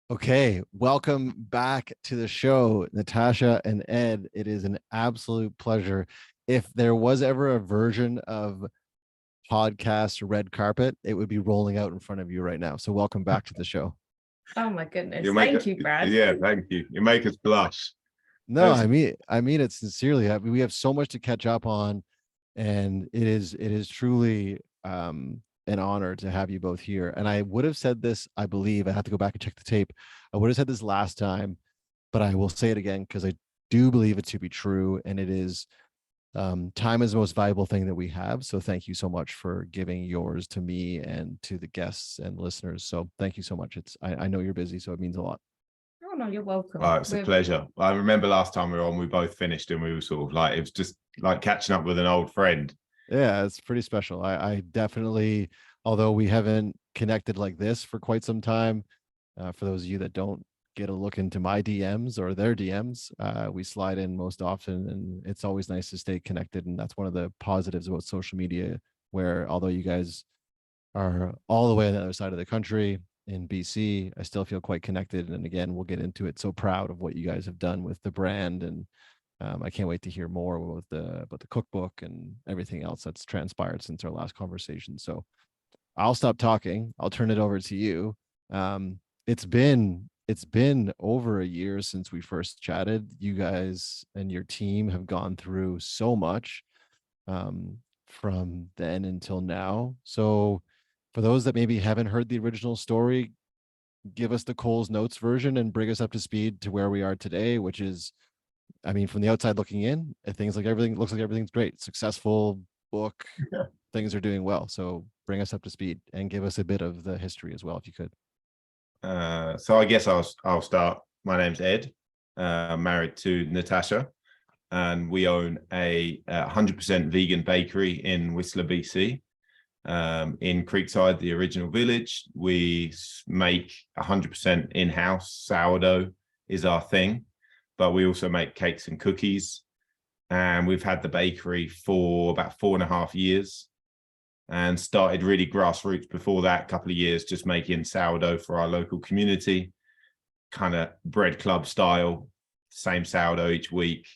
Okay, welcome back to the show, Natasha and Ed. It is an absolute pleasure. If there was ever a version of podcast red carpet, it would be rolling out in front of you right now. So welcome back to the show. Oh my goodness. Thank you, Brad. Yeah, thank you. You make us blush. No, I mean it sincerely. We have so much to catch up on, and it is truly an honor to have you both here. And I would have said this, I believe, I have to go back and check the tape. I would have said this last time, but I will say it again because I do believe it to be true. And it is time is the most valuable thing that we have. So thank you so much for giving yours to me and to the guests and listeners. So thank you so much. I know you're busy, so it means a lot. Oh no, you're welcome. Oh, it's a pleasure. I remember last time we were on, we both finished and we were sort of like, it was just like catching up with an old friend. Yeah, it's pretty special. I definitely, although we haven't connected like this for quite some time, for those of you that don't get a look into my DMs or their DMs, we slide in most often, and it's always nice to stay connected. And that's one of the positives about social media, where although you guys are all the way on the other side of the country in BC, I still feel quite connected. And again, we'll get into it. So proud of what you guys have done with the brand, and I can't wait to hear more about the cookbook and everything else that's transpired since our last conversation. So I'll stop talking. I'll turn it over to you. It's been over a year since we first chatted. You guys and your team have gone through so much from then until now. So for those that maybe haven't heard the original story, give us the Coles Notes version and bring us up to speed to where we are today, which is, I mean, from the outside looking in, everything looks like everything's great, successful book, things are doing well. So bring us up to speed and give us a bit of the history as well, if you could. So I guess I'll start. My name's Ed, married to Natasha, and we own a 100% vegan bakery in Whistler, BC. In Creekside, the original village. We make 100% in-house. Sourdough is our thing, but we also make cakes and cookies. And we've had the bakery for about 4.5 years, and started really grassroots before that, a couple of years, just making sourdough for our local community, kind of bread club style, same sourdough each week.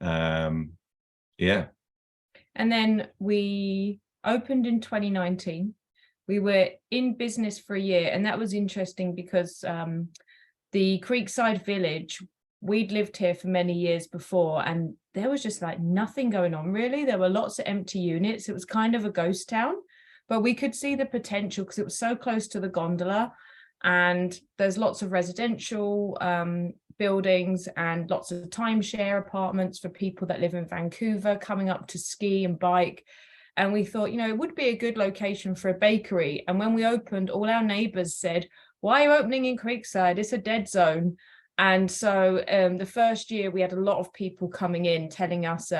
Yeah. And then we opened in 2019. We were in business for a year, and that was interesting because the Creekside village, we'd lived here for many years before, and there was just like nothing going on really. There were lots of empty units. It was kind of a ghost town, but we could see the potential because it was so close to the gondola, and there's lots of residential buildings and lots of timeshare apartments for people that live in Vancouver coming up to ski and bike. And we thought, it would be a good location for a bakery. And when we opened, all our neighbors said, "Why are you opening in Creekside? It's a dead zone." And so the first year we had a lot of people coming in telling us,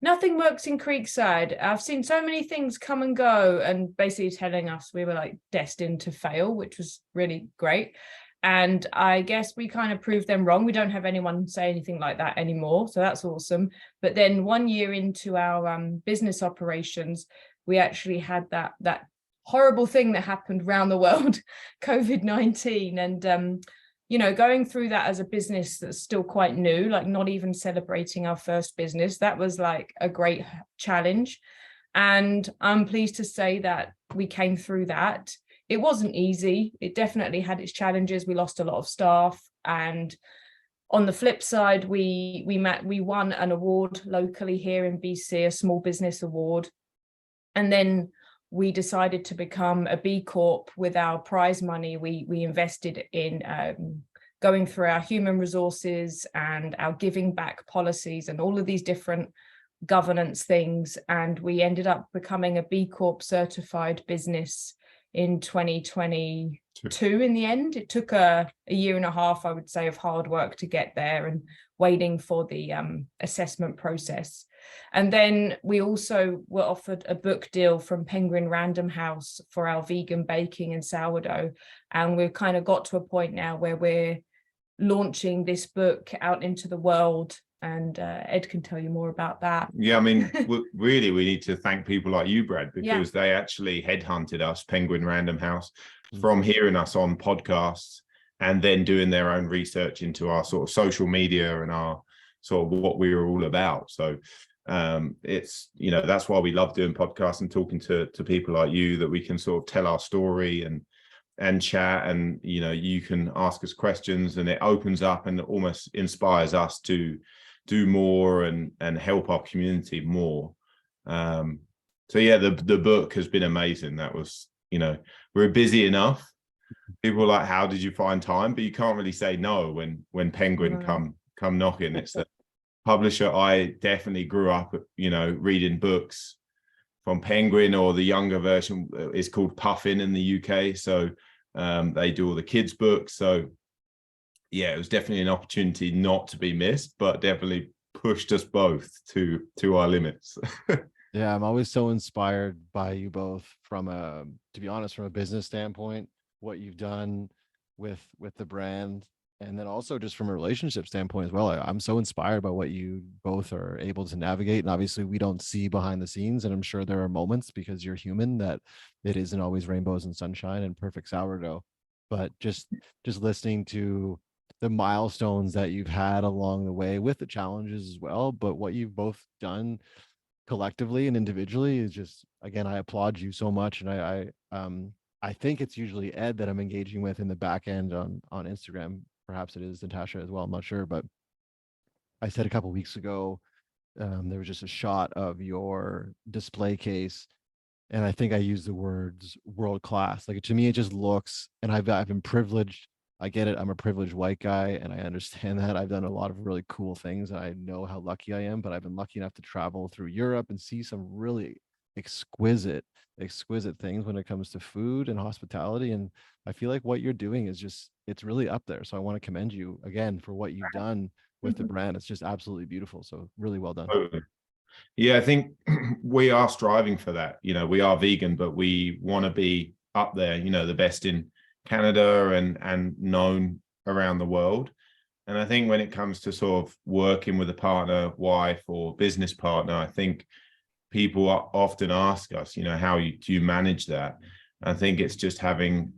nothing works in Creekside. I've seen so many things come and go, and basically telling us we were like destined to fail, which was really great. And I guess we kind of proved them wrong. We don't have anyone say anything like that anymore. So that's awesome. But then 1 year into our business operations, we actually had that horrible thing that happened around the world, COVID-19. And, going through that as a business that's still quite new, like not even celebrating our first business, that was like a great challenge. And I'm pleased to say that we came through that. It wasn't easy. It definitely had its challenges. We lost a lot of staff. And on the flip side, we won an award locally here in BC, a small business award. And then we decided to become a B Corp with our prize money. We invested in going through our human resources and our giving back policies and all of these different governance things. And we ended up becoming a B Corp certified business in 2022 in the end. It took a year and a half, I would say, of hard work to get there and waiting for the assessment process. And then we also were offered a book deal from Penguin Random House for our vegan baking and sourdough. And we've kind of got to a point now where we're launching this book out into the world. And Ed can tell you more about that. Yeah, I mean, really, we need to thank people like you, Brad, because they actually headhunted us, Penguin Random House, from hearing us on podcasts and then doing their own research into our sort of social media and our sort of what we were all about. So it's, you know, that's why we love doing podcasts and talking to people like you, that we can sort of tell our story and chat, and you know, you can ask us questions, and it opens up and almost inspires us to do more and help our community more. So yeah, the book has been amazing. That was, you know, we're busy enough. People are like, how did you find time? But you can't really say no when Penguin come knocking. It's a publisher I definitely grew up, you know, reading books from Penguin, or the younger version is called Puffin in the UK. So they do all the kids' books. So yeah, it was definitely an opportunity not to be missed, but definitely pushed us both to our limits. Yeah, I'm always so inspired by you both from to be honest, from a business standpoint, what you've done with the brand, and then also just from a relationship standpoint as well. I'm so inspired by what you both are able to navigate. And obviously we don't see behind the scenes, and I'm sure there are moments, because you're human, that it isn't always rainbows and sunshine and perfect sourdough. But just listening to the milestones that you've had along the way, with the challenges as well, but what you've both done collectively and individually is just, again, I applaud you so much. And I think it's usually Ed that I'm engaging with in the back end on Instagram. Perhaps it is Natasha as well, I'm not sure. But I said a couple weeks ago, there was just a shot of your display case, and I think I used the words world class. Like, to me, it just looks, and I've been privileged. I get it. I'm a privileged white guy, and I understand that. I've done a lot of really cool things, and I know how lucky I am. But I've been lucky enough to travel through Europe and see some really exquisite things when it comes to food and hospitality. And I feel like what you're doing is just, it's really up there. So I want to commend you again for what you've done with the brand. It's just absolutely beautiful. So really well done. Totally. Yeah, I think we are striving for that. You know, we are vegan, but we want to be up there, you know, the best in Canada and known around the world. And I think when it comes to sort of working with a partner, wife, or business partner, I think people often ask us, you know, do you manage that? I think it's just having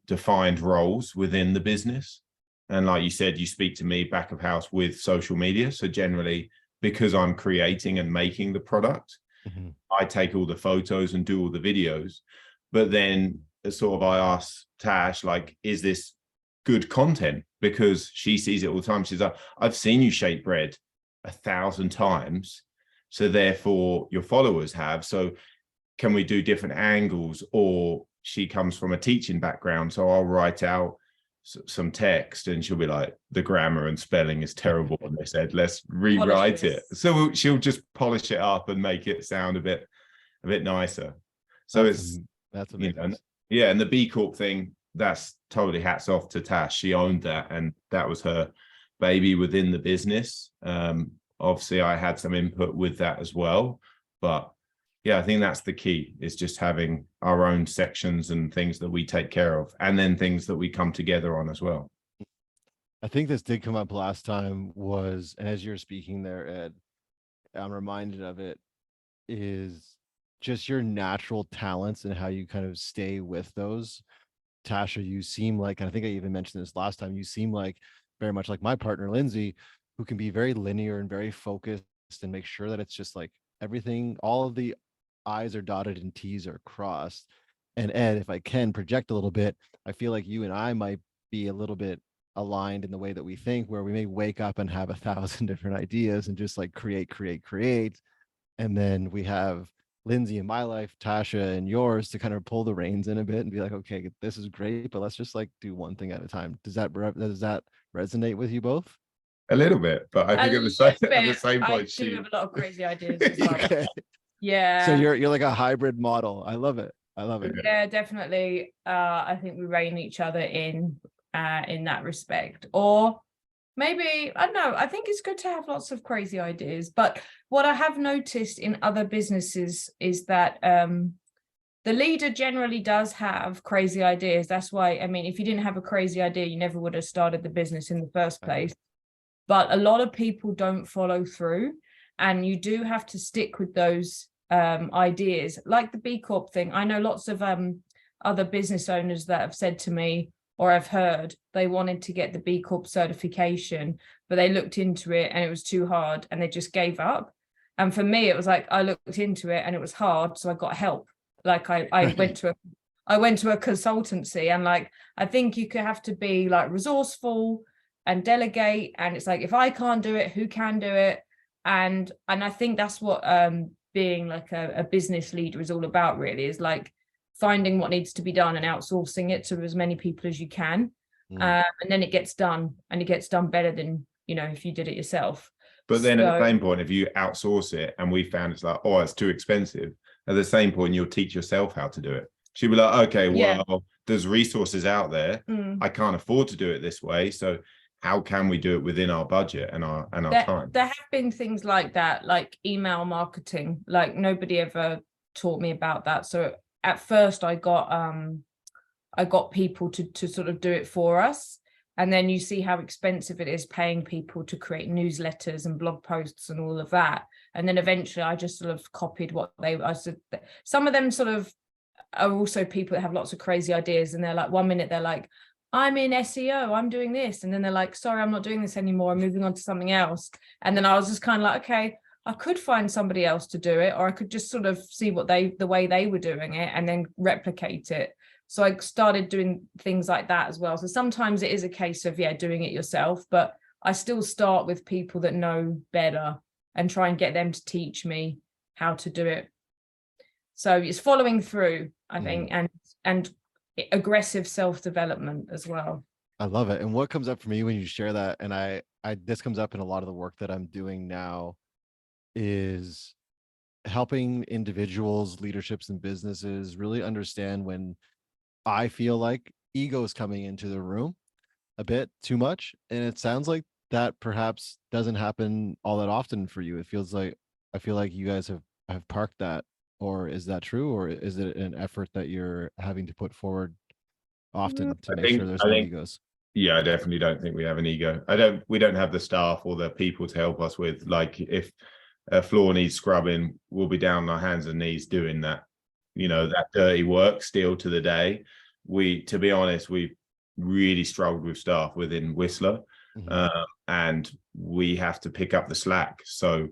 defined roles within the business. And like you said, you speak to me back of house with social media. So generally, because I'm creating and making the product, I take all the photos and do all the videos. But then sort of I ask Tash, like, is this good content? Because she sees it all the time. She's like, I've seen you shape bread 1,000 times. So therefore your followers have. So can we do different angles? Or she comes from a teaching background. So I'll write out some text, and she'll be like, the grammar and spelling is terrible. And they said, let's rewrite it. So she'll just polish it up and make it sound a bit nicer. So that's amazing. You know, yeah. And the B Corp thing, that's totally hats off to Tash. She owned that, and that was her baby within the business. Obviously I had some input with that as well, but yeah, I think that's the key, is just having our own sections and things that we take care of, and then things that we come together on as well. I think this did come up last time, was, and as you're speaking there, Ed, I'm reminded of it, is just your natural talents and how you kind of stay with those. Tasha, you seem like, and I think I even mentioned this last time, you seem like very much like my partner, Lindsay, who can be very linear and very focused and make sure that it's just like everything, all of the I's are dotted and T's are crossed. And Ed, if I can project a little bit, I feel like you and I might be a little bit aligned in the way that we think, where we may wake up and have 1,000 different ideas and just like create. And then we have Lindsay in my life, Tasha in yours, to kind of pull the reins in a bit and be like, okay, this is great, but let's just like do one thing at a time. Does that resonate with you both? A little bit, but I think at the same point, I do have a lot of crazy ideas as well. Okay. Yeah. So you're like a hybrid model. I love it. Yeah, definitely. I think we rein each other in that respect. Or maybe, I don't know, I think it's good to have lots of crazy ideas. But what I have noticed in other businesses is that the leader generally does have crazy ideas. That's why, I mean, if you didn't have a crazy idea, you never would have started the business in the first place. But a lot of people don't follow through, and you do have to stick with those ideas, like the B Corp thing. I know lots of other business owners that have said to me, or I've heard they wanted to get the B Corp certification, but they looked into it and it was too hard and they just gave up. And for me, it was like, I looked into it and it was hard, so I got help. Like I went to a consultancy, and like, I think you could have to be like resourceful and delegate. And it's like, if I can't do it, who can do it? And I think that's what being like a business leader is all about, really, is like finding what needs to be done and outsourcing it to as many people as you can. And then it gets done, and it gets done better than, you know, if you did it yourself. But then at the same point, if you outsource it and we found it's like, oh, it's too expensive, at the same point, you'll teach yourself how to do it. She'll be like, okay, well, there's resources out there. I can't afford to do it this way. So how can we do it within our budget and our time? There have been things like that, like email marketing. Like nobody ever taught me about that. So at first I got people to sort of do it for us. And then you see how expensive it is paying people to create newsletters and blog posts and all of that. And then eventually I just sort of copied what I said. Some of them sort of are also people that have lots of crazy ideas. And they're like, one minute they're like, I'm in SEO, I'm doing this. And then they're like, sorry, I'm not doing this anymore, I'm moving on to something else. And then I was just kind of like, okay, I could find somebody else to do it, or I could just sort of see the way they were doing it and then replicate it. So I started doing things like that as well. So sometimes it is a case of, doing it yourself, but I still start with people that know better and try and get them to teach me how to do it. So it's following through, I think, and aggressive self-development as well. I love it. And what comes up for me when you share that, and I this comes up in a lot of the work that I'm doing now, is helping individuals, leaderships, and businesses really understand when I feel like ego is coming into the room a bit too much. And it sounds like that perhaps doesn't happen all that often for you. It feels like, I feel like you guys have parked that. Or is that true? Or is it an effort that you're having to put forward often to make sure there's no egos? Yeah, I definitely don't think we have an ego. We don't have the staff or the people to help us with, like, if a floor needs scrubbing, we'll be down on our hands and knees doing that. You know, that dirty work still to the day. To be honest, we really struggled with staff within Whistler, and we have to pick up the slack. So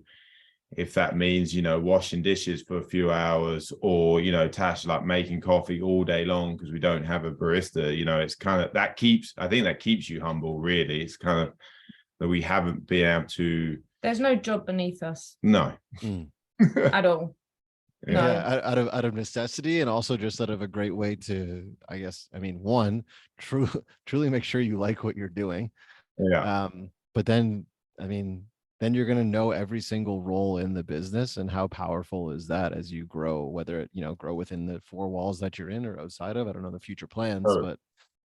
if that means, washing dishes for a few hours, or, Tash, like making coffee all day long because we don't have a barista, it's kind of, I think that keeps you humble, really. It's kind of that we haven't been able to. There's no job beneath us. No. At all. Yeah, out of necessity, and also just out of a great way to, I guess, one, truly make sure you like what you're doing. Yeah. But then, then you're going to know every single role in the business, and how powerful is that as you grow, whether it, grow within the four walls that you're in or outside of. I don't know the future plans, but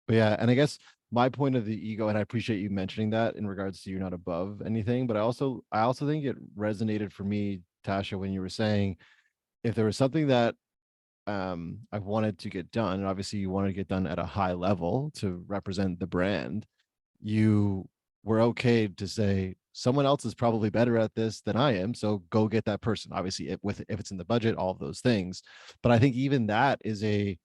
yeah. And I guess my point of the ego, and I appreciate you mentioning that in regards to you're not above anything, but I also think it resonated for me, Tasha, when you were saying, if there was something that I wanted to get done, and obviously you wanted to get done at a high level to represent the brand, you were okay to say someone else is probably better at this than I am, so go get that person. Obviously, if it's in the budget, all of those things. But I think even that is a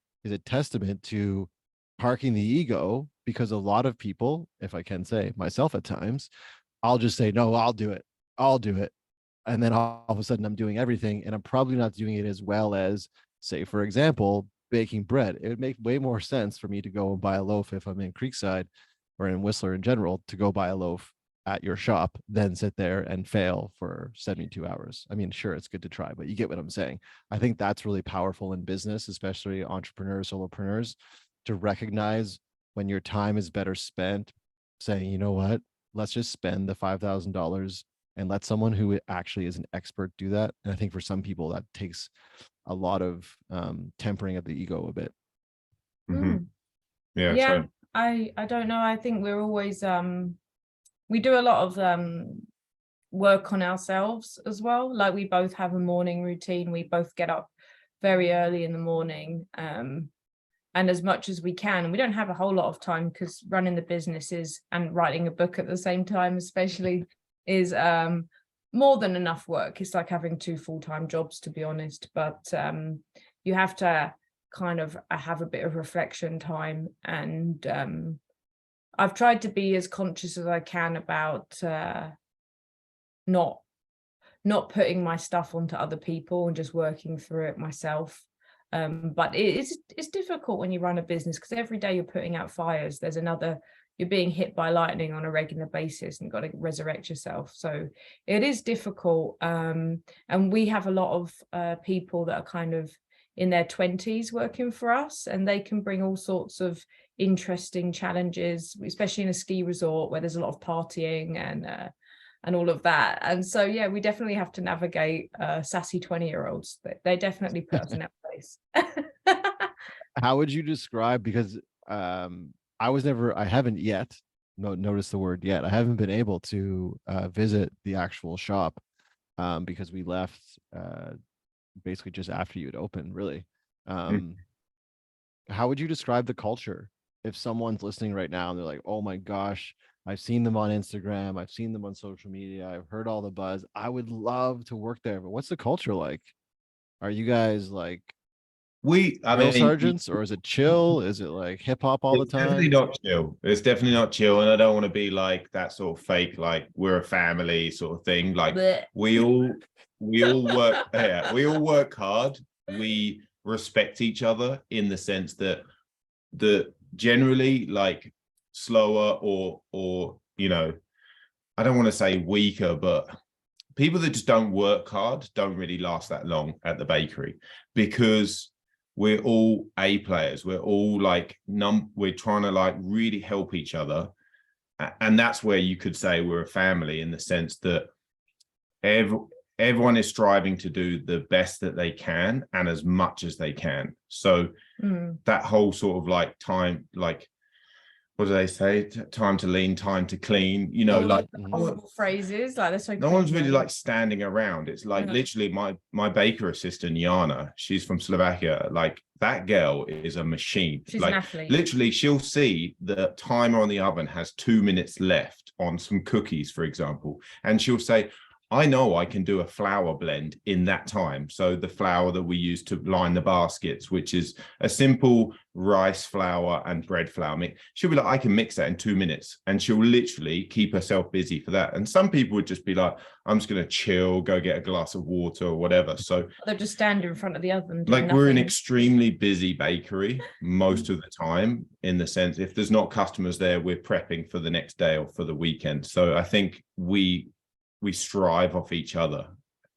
testament to parking the ego, because a lot of people, if I can say myself at times, I'll just say, no, I'll do it. And then all of a sudden I'm doing everything, and I'm probably not doing it as well as, say, for example, baking bread. It would make way more sense for me to go and buy a loaf if I'm in Creekside or in Whistler in general, to go buy a loaf at your shop than sit there and fail for 72 hours. Sure, it's good to try, but you get what I'm saying. I think that's really powerful in business, especially entrepreneurs, solopreneurs, to recognize when your time is better spent saying, you know what, let's just spend the $5,000 and let someone who actually is an expert do that. And I think for some people that takes a lot of tempering of the ego a bit. Yeah. So. I don't know. I think we're always we do a lot of work on ourselves as well. Like, we both have a morning routine. We both get up very early in the morning, and as much as we can. And we don't have a whole lot of time, because running the businesses and writing a book at the same time, especially, is more than enough work. It's like having 2 full-time jobs, to be honest. But you have to kind of have a bit of reflection time, and I've tried to be as conscious as I can about not putting my stuff onto other people and just working through it myself. But it's difficult when you run a business, because every day you're putting out fires. You're being hit by lightning on a regular basis and got to resurrect yourself. So it is difficult. And we have a lot of people that are kind of in their 20s working for us, and they can bring all sorts of interesting challenges, especially in a ski resort where there's a lot of partying and all of that. And so, yeah, we definitely have to navigate sassy 20-year-olds. They definitely put us in that place. How would you describe, because I haven't yet noticed the word yet. I haven't been able to visit the actual shop because we left basically just after you'd opened, really. How would you describe the culture if someone's listening right now and they're like, oh my gosh, I've seen them on Instagram, I've seen them on social media, I've heard all the buzz, I would love to work there, but what's the culture like? Are you guys like drill sergeants, or is it chill? Is it like hip hop all the time? Definitely not chill. It's definitely not chill, and I don't want to be like that sort of fake, like we're a family sort of thing. Like we all work, yeah, we all work hard. We respect each other in the sense that generally like slower or you know, I don't want to say weaker, but people that just don't work hard don't really last that long at the bakery, because we're all A players. We're all like we're trying to like really help each other. And that's where you could say we're a family, in the sense that everyone is striving to do the best that they can and as much as they can. So that whole sort of like time, like, what do they say? Time to lean, time to clean, you know, like phrases like that's so no one's really like standing around. It's like literally my baker assistant, Jana, she's from Slovakia. Like that girl is a machine. She's like an athlete. Literally, she'll see the timer on the oven has 2 minutes left on some cookies, for example. And she'll say, I know I can do a flour blend in that time. So the flour that we use to line the baskets, which is a simple rice flour and bread flour mix, she'll be like, I can mix that in 2 minutes. And she'll literally keep herself busy for that. And some people would just be like, I'm just going to chill, go get a glass of water or whatever. So they'll just stand in front of the oven. Like we're an extremely busy bakery most of the time, in the sense, if there's not customers there, we're prepping for the next day or for the weekend. So I think we strive off each other,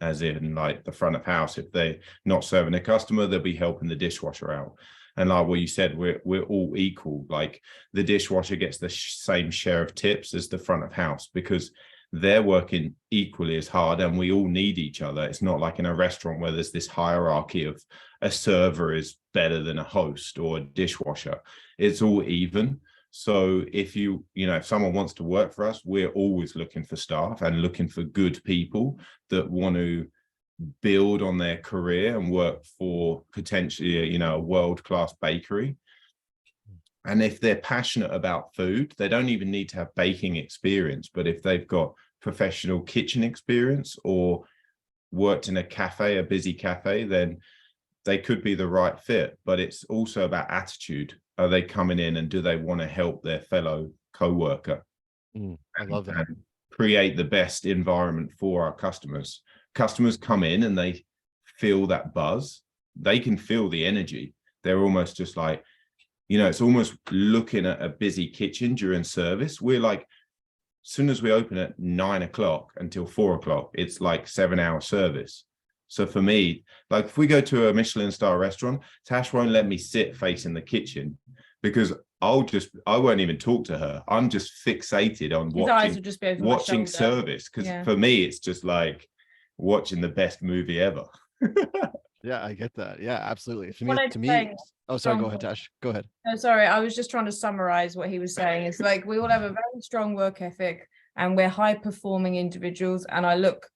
as in like the front of house. If they're not serving a customer, they'll be helping the dishwasher out. And like what you said, we're all equal. Like the dishwasher gets the same share of tips as the front of house, because they're working equally as hard and we all need each other. It's not like in a restaurant where there's this hierarchy of a server is better than a host or a dishwasher. It's all even. So if if someone wants to work for us, we're always looking for staff and looking for good people that want to build on their career and work for potentially, a world-class bakery. And if they're passionate about food, they don't even need to have baking experience, but if they've got professional kitchen experience or worked in a busy cafe, then they could be the right fit. But it's also about attitude. Are they coming in and do they want to help their fellow co-worker? I love that. And create the best environment for our customers. Customers come in and they feel that buzz. They can feel the energy. They're almost just like, it's almost looking at a busy kitchen during service. We're like, as soon as we open at 9 o'clock until 4 o'clock, it's like 7-hour service. So for me, like if we go to a Michelin star restaurant, Tash won't let me sit facing the kitchen, because I won't even talk to her. I'm just fixated on watching service. Because for me, it's just like watching the best movie ever. Yeah, I get that. Yeah, absolutely. To me, oh, sorry, go ahead, Tash. Go ahead. No, sorry, I was just trying to summarize what he was saying. It's like we all have a very strong work ethic and we're high performing individuals, and I look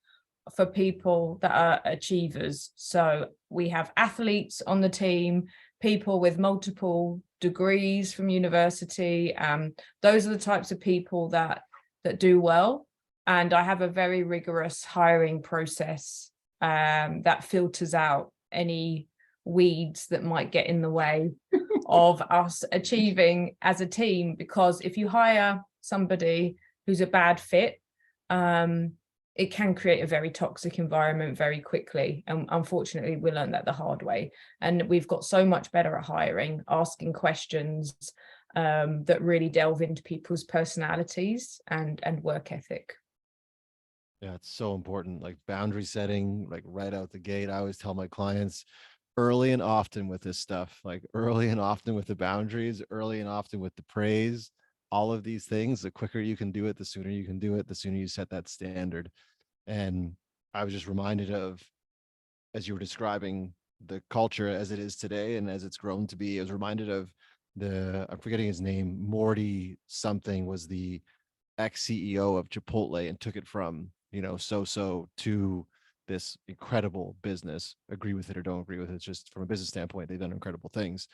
for people that are achievers. So we have athletes on the team, people with multiple degrees from university. Those are the types of people that do well. And I have a very rigorous hiring process that filters out any weeds that might get in the way of us achieving as a team. Because if you hire somebody who's a bad fit, it can create a very toxic environment very quickly. And unfortunately, we learned that the hard way. And we've got so much better at hiring, asking questions that really delve into people's personalities and work ethic. Yeah, it's so important. Like boundary setting, like right out the gate. I always tell my clients early and often with this stuff, like early and often with the boundaries, early and often with the praise, all of these things. The quicker you can do it, the sooner you can do it, the sooner you set that standard. And I was just reminded of, as you were describing the culture as it is today and as it's grown to be, I was reminded of I'm forgetting his name, Morty something, was the ex-CEO of Chipotle and took it from, so to this incredible business. Agree with it or don't agree with it, it's just from a business standpoint, they've done incredible things.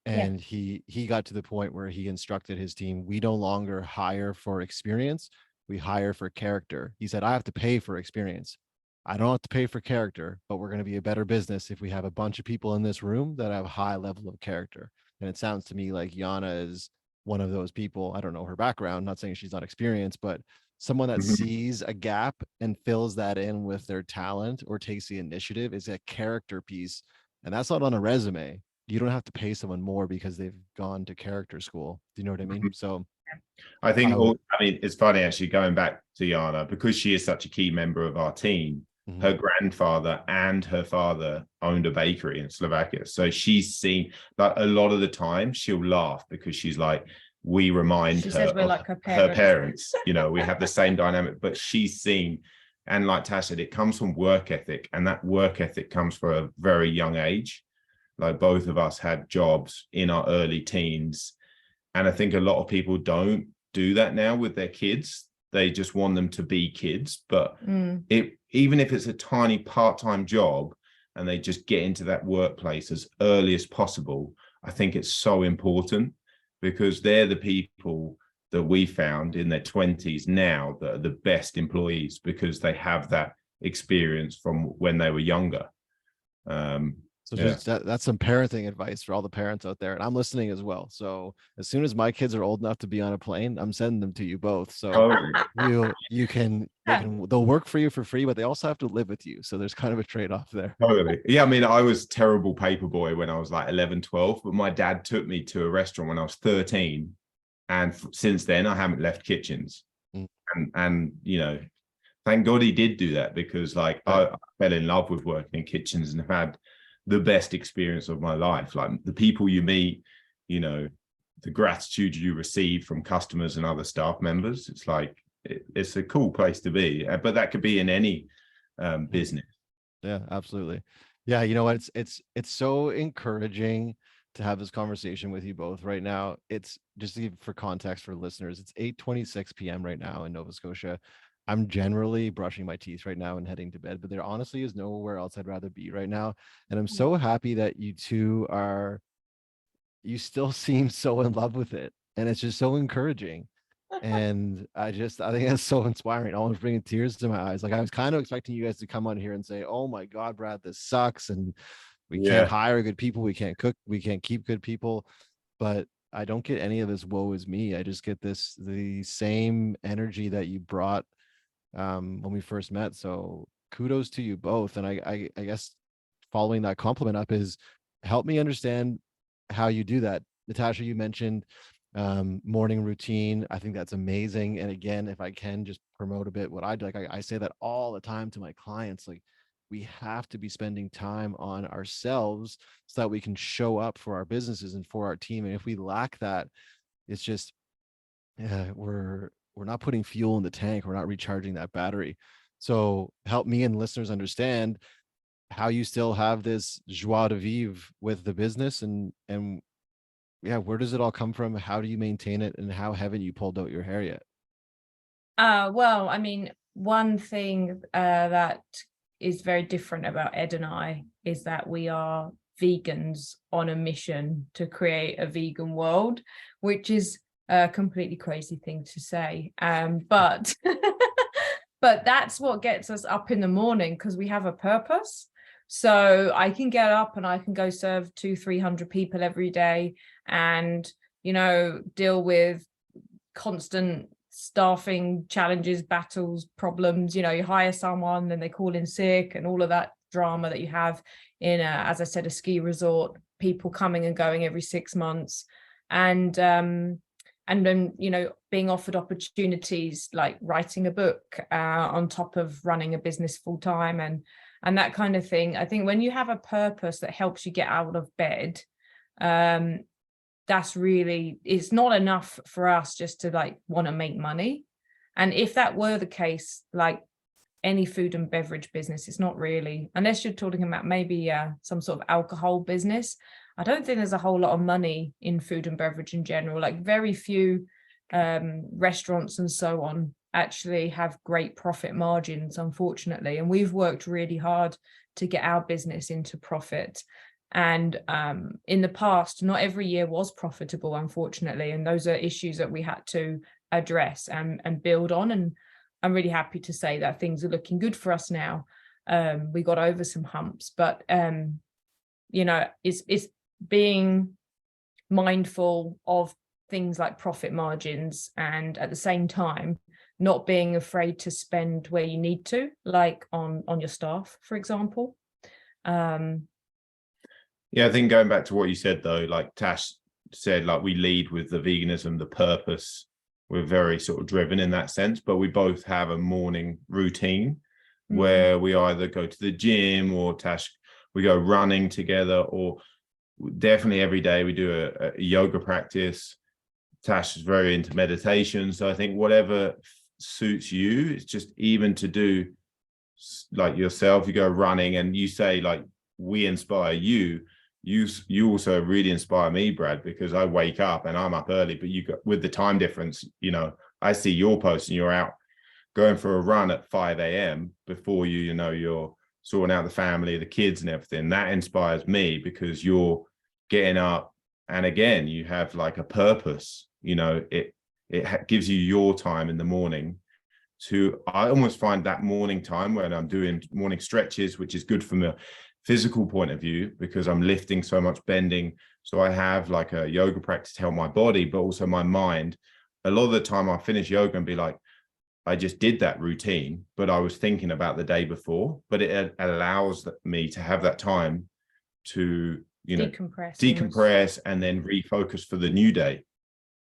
And he got to the point where he instructed his team, we no longer hire for experience, we hire for character. He said, I have to pay for experience, I don't have to pay for character, but we're going to be a better business if we have a bunch of people in this room that have a high level of character. And it sounds to me like Yana is one of those people. I don't know her background, not saying she's not experienced, but someone that sees a gap and fills that in with their talent or takes the initiative is a character piece. And that's not on a resume. You don't have to pay someone more because they've gone to character school. Do you know what I mean? So I think, it's funny actually going back to Yana, because she is such a key member of our team. Her grandfather and her father owned a bakery in Slovakia. So she's seen, like, a lot of the time she'll laugh because she's like, we remind her of like her parents, we have the same dynamic, but she's seen, and like Tash said, it comes from work ethic, and that work ethic comes from a very young age. Like both of us had jobs in our early teens. And I think a lot of people don't do that now with their kids. They just want them to be kids. But even if it's a tiny part-time job and they just get into that workplace as early as possible, I think it's so important, because they're the people that we found in their 20s now that are the best employees, because they have that experience from when they were younger. So just that's some parenting advice for all the parents out there, and I'm listening as well. So as soon as my kids are old enough to be on a plane, I'm sending them to you both. So they'll work for you for free, but they also have to live with you. So there's kind of a trade-off there. Totally. Yeah, I mean, I was terrible paper boy when I was like 11, 12, but my dad took me to a restaurant when I was 13, and since then I haven't left kitchens. And thank God he did do that, because like I fell in love with working in kitchens and have had the best experience of my life. Like the people you meet, the gratitude you receive from customers and other staff members, it's like it's a cool place to be. But that could be in any business. Yeah, absolutely. Yeah, you know what, it's so encouraging to have this conversation with you both right now. It's just to give for context for listeners, it's 8:26 p.m. right now in Nova Scotia. I'm generally brushing my teeth right now and heading to bed, but there honestly is nowhere else I'd rather be right now. And I'm so happy that you two you still seem so in love with it. And it's just so encouraging. And I think that's so inspiring. Almost bringing tears to my eyes. Like I was kind of expecting you guys to come on here and say, oh my God, Brad, this sucks. And we can't hire good people. We can't cook. We can't keep good people. But I don't get any of this woe is me. I just get the same energy that you brought when we first met. So kudos to you both. And I guess following that compliment up is, help me understand how you do that. Natasha, you mentioned morning routine. I think that's amazing. And again, if I can just promote a bit what I do, like I say that all the time to my clients, like we have to be spending time on ourselves so that we can show up for our businesses and for our team. And if we lack that, it's just we're not putting fuel in the tank. We're not recharging that battery. So help me and listeners understand how you still have this joie de vivre with the business, and where does it all come from? How do you maintain it, and how haven't you pulled out your hair yet? Well, I mean, one thing that is very different about Ed and I is that we are vegans on a mission to create a vegan world, which is a completely crazy thing to say. But but that's what gets us up in the morning, because we have a purpose. So I can get up and I can go serve 200-300 people every day, and, you know, deal with constant staffing challenges, battles, problems. You know, you hire someone, then they call in sick, and all of that drama that you have in, as I said, a ski resort, people coming and going every 6 months. And then, you know, being offered opportunities like writing a book on top of running a business full time, and that kind of thing. I think when you have a purpose that helps you get out of bed, that's really, it's not enough for us just to like want to make money. And if that were the case, like any food and beverage business, it's not really, unless you're talking about maybe some sort of alcohol business. I don't think there's a whole lot of money in food and beverage in general. Like very few restaurants and so on actually have great profit margins, unfortunately. And we've worked really hard to get our business into profit. And in the past, not every year was profitable, unfortunately. And those are issues that we had to address and build on. And I'm really happy to say that things are looking good for us now. We got over some humps, but you know, it's being mindful of things like profit margins, and at the same time not being afraid to spend where you need to, like on your staff, for example. Yeah, I think going back to what you said though, like Tash said, like we lead with the veganism, the purpose. We're very sort of driven in that sense, but we both have a morning routine where we either go to the gym, or Tash, we go running together, or definitely every day we do a yoga practice. Tash is very into meditation. So I think whatever suits you, it's just even to do like yourself, you go running and you say like, we inspire you. You also really inspire me, Brad, because I wake up and I'm up early, but you got, with the time difference, you know, I see your post and you're out going for a run at 5 a.m. before you know, you're sorting out the family, the kids and everything. That inspires me because you're getting up, and again, you have like a purpose, you know, it gives you your time in the morning to, I almost find that morning time when I'm doing morning stretches, which is good from a physical point of view because I'm lifting so much, bending. So I have like a yoga practice to help my body, but also my mind. A lot of the time I'll finish yoga and be like, I just did that routine, but I was thinking about the day before. But it allows me to have that time to, you know, decompress and then refocus for the new day.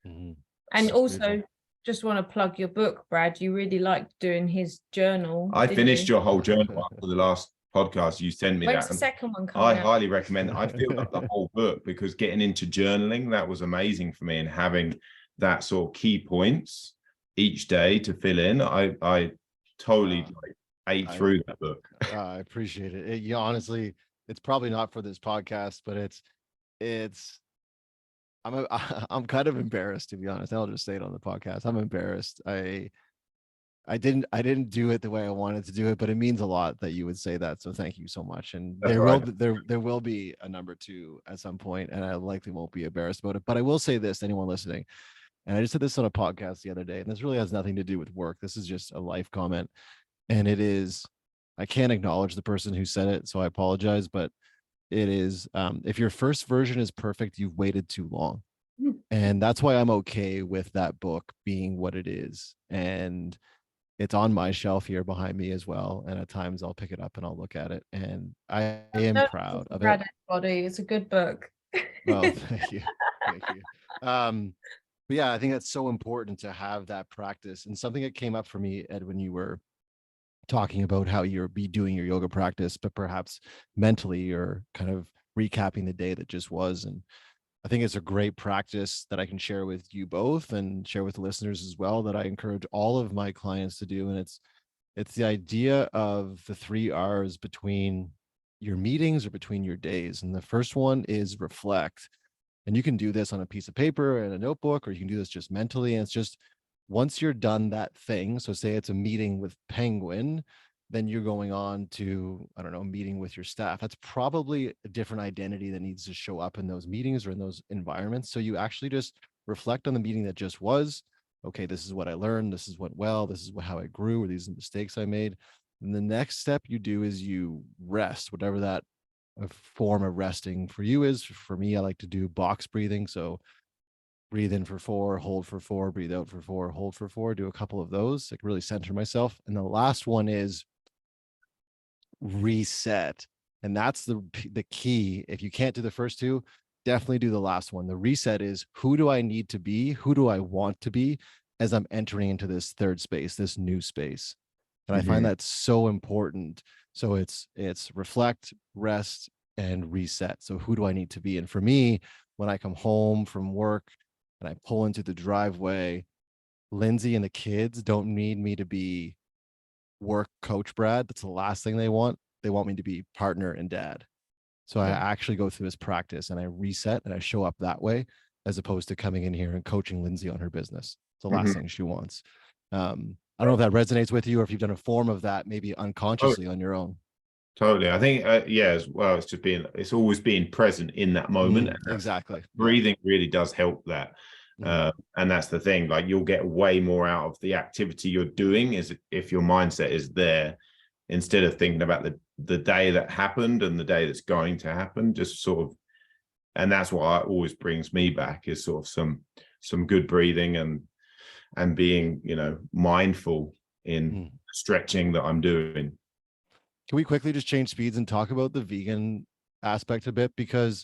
Mm-hmm. And also, just want to plug your book, Brad. You really liked doing his journal. I finished your whole journal after the last podcast. You sent me When's that. The second one coming I highly recommend it. I filled up the whole book because getting into journaling, that was amazing for me, and having that sort of key points each day to fill in. I totally like ate through that book. I appreciate it. You know, honestly, it's probably not for this podcast, but it's I'm kind of embarrassed, to be honest. I'll just say it on the podcast. I'm embarrassed. I didn't do it the way I wanted to do it, but it means a lot that you would say that. So thank you so much. And there will be a number 2 at some point, and I likely won't be embarrassed about it. But I will say this to anyone listening, and I just said this on a podcast the other day, and this really has nothing to do with work. This is just a life comment. And it is, I can't acknowledge the person who said it, so I apologize, but it is, if your first version is perfect, you've waited too long. And that's why I'm okay with that book being what it is. And it's on my shelf here behind me as well. And at times I'll pick it up and I'll look at it. And I am proud of it. It's a good book. Well, thank you. Thank you. But yeah, I think that's so important to have that practice. And something that came up for me, Ed, when you were talking about how you're doing your yoga practice, but perhaps mentally you're kind of recapping the day that just was. And I think it's a great practice that I can share with you both and share with the listeners as well, that I encourage all of my clients to do. And it's the idea of the 3 R's between your meetings or between your days. And the first one is reflect. And you can do this on a piece of paper and a notebook, or you can do this just mentally. And it's just, once you're done that thing, so say it's a meeting with Penguin, then you're going on to, I don't know, meeting with your staff. That's probably a different identity that needs to show up in those meetings or in those environments. So you actually just reflect on the meeting that just was. Okay, this is what I learned. This is what, well, this is how I grew, or these are the mistakes I made. And the next step you do is you rest, whatever that form of resting for you is. For me, I like to do box breathing. So breathe in for 4, hold for 4, breathe out for 4, hold for 4, do a couple of those, like really center myself. And the last one is reset. And that's the key. If you can't do the first two, definitely do the last one. The reset is, who do I need to be? Who do I want to be as I'm entering into this third space, this new space? And I find that so important. So it's reflect, rest, and reset. So who do I need to be? And for me, when I come home from work and I pull into the driveway, Lindsay and the kids don't need me to be work coach Brad. That's the last thing they want. They want me to be partner and dad. So I actually go through this practice and I reset and I show up that way, as opposed to coming in here and coaching Lindsay on her business. It's the last thing she wants. I don't know if that resonates with you, or if you've done a form of that, maybe unconsciously on your own. Totally. I think, yeah, as well, it's always being present in that moment. Exactly. Breathing really does help that. And that's the thing, like, you'll get way more out of the activity you're doing is if your mindset is there, instead of thinking about the day that happened and the day that's going to happen, just sort of, and that's what always brings me back, is sort of some good breathing and being, mindful in stretching that I'm doing. Can we quickly just change speeds and talk about the vegan aspect a bit? Because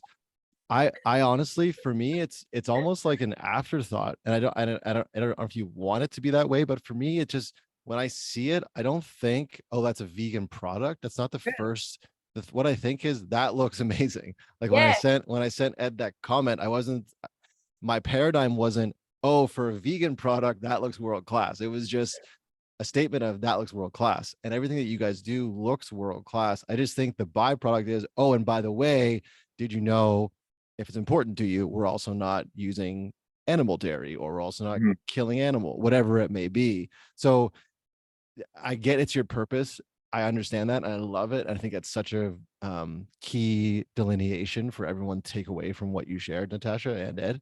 I honestly, for me, it's almost like an afterthought, and I don't know if you want it to be that way, but for me, it just, when I see it, I don't think, oh, that's a vegan product. That's not the first. What I think is, that looks amazing. Like when I sent Ed that comment, my paradigm wasn't, oh, for a vegan product, that looks world class. It was just a statement of, that looks world class, and everything that you guys do looks world class. I just think the byproduct is, oh, and by the way, did you know, if it's important to you, we're also not using animal dairy, or we're also not killing animal, whatever it may be. So I get it's your purpose. I understand that. And I love it. I think that's such a key delineation for everyone to take away from what you shared, Natasha and Ed.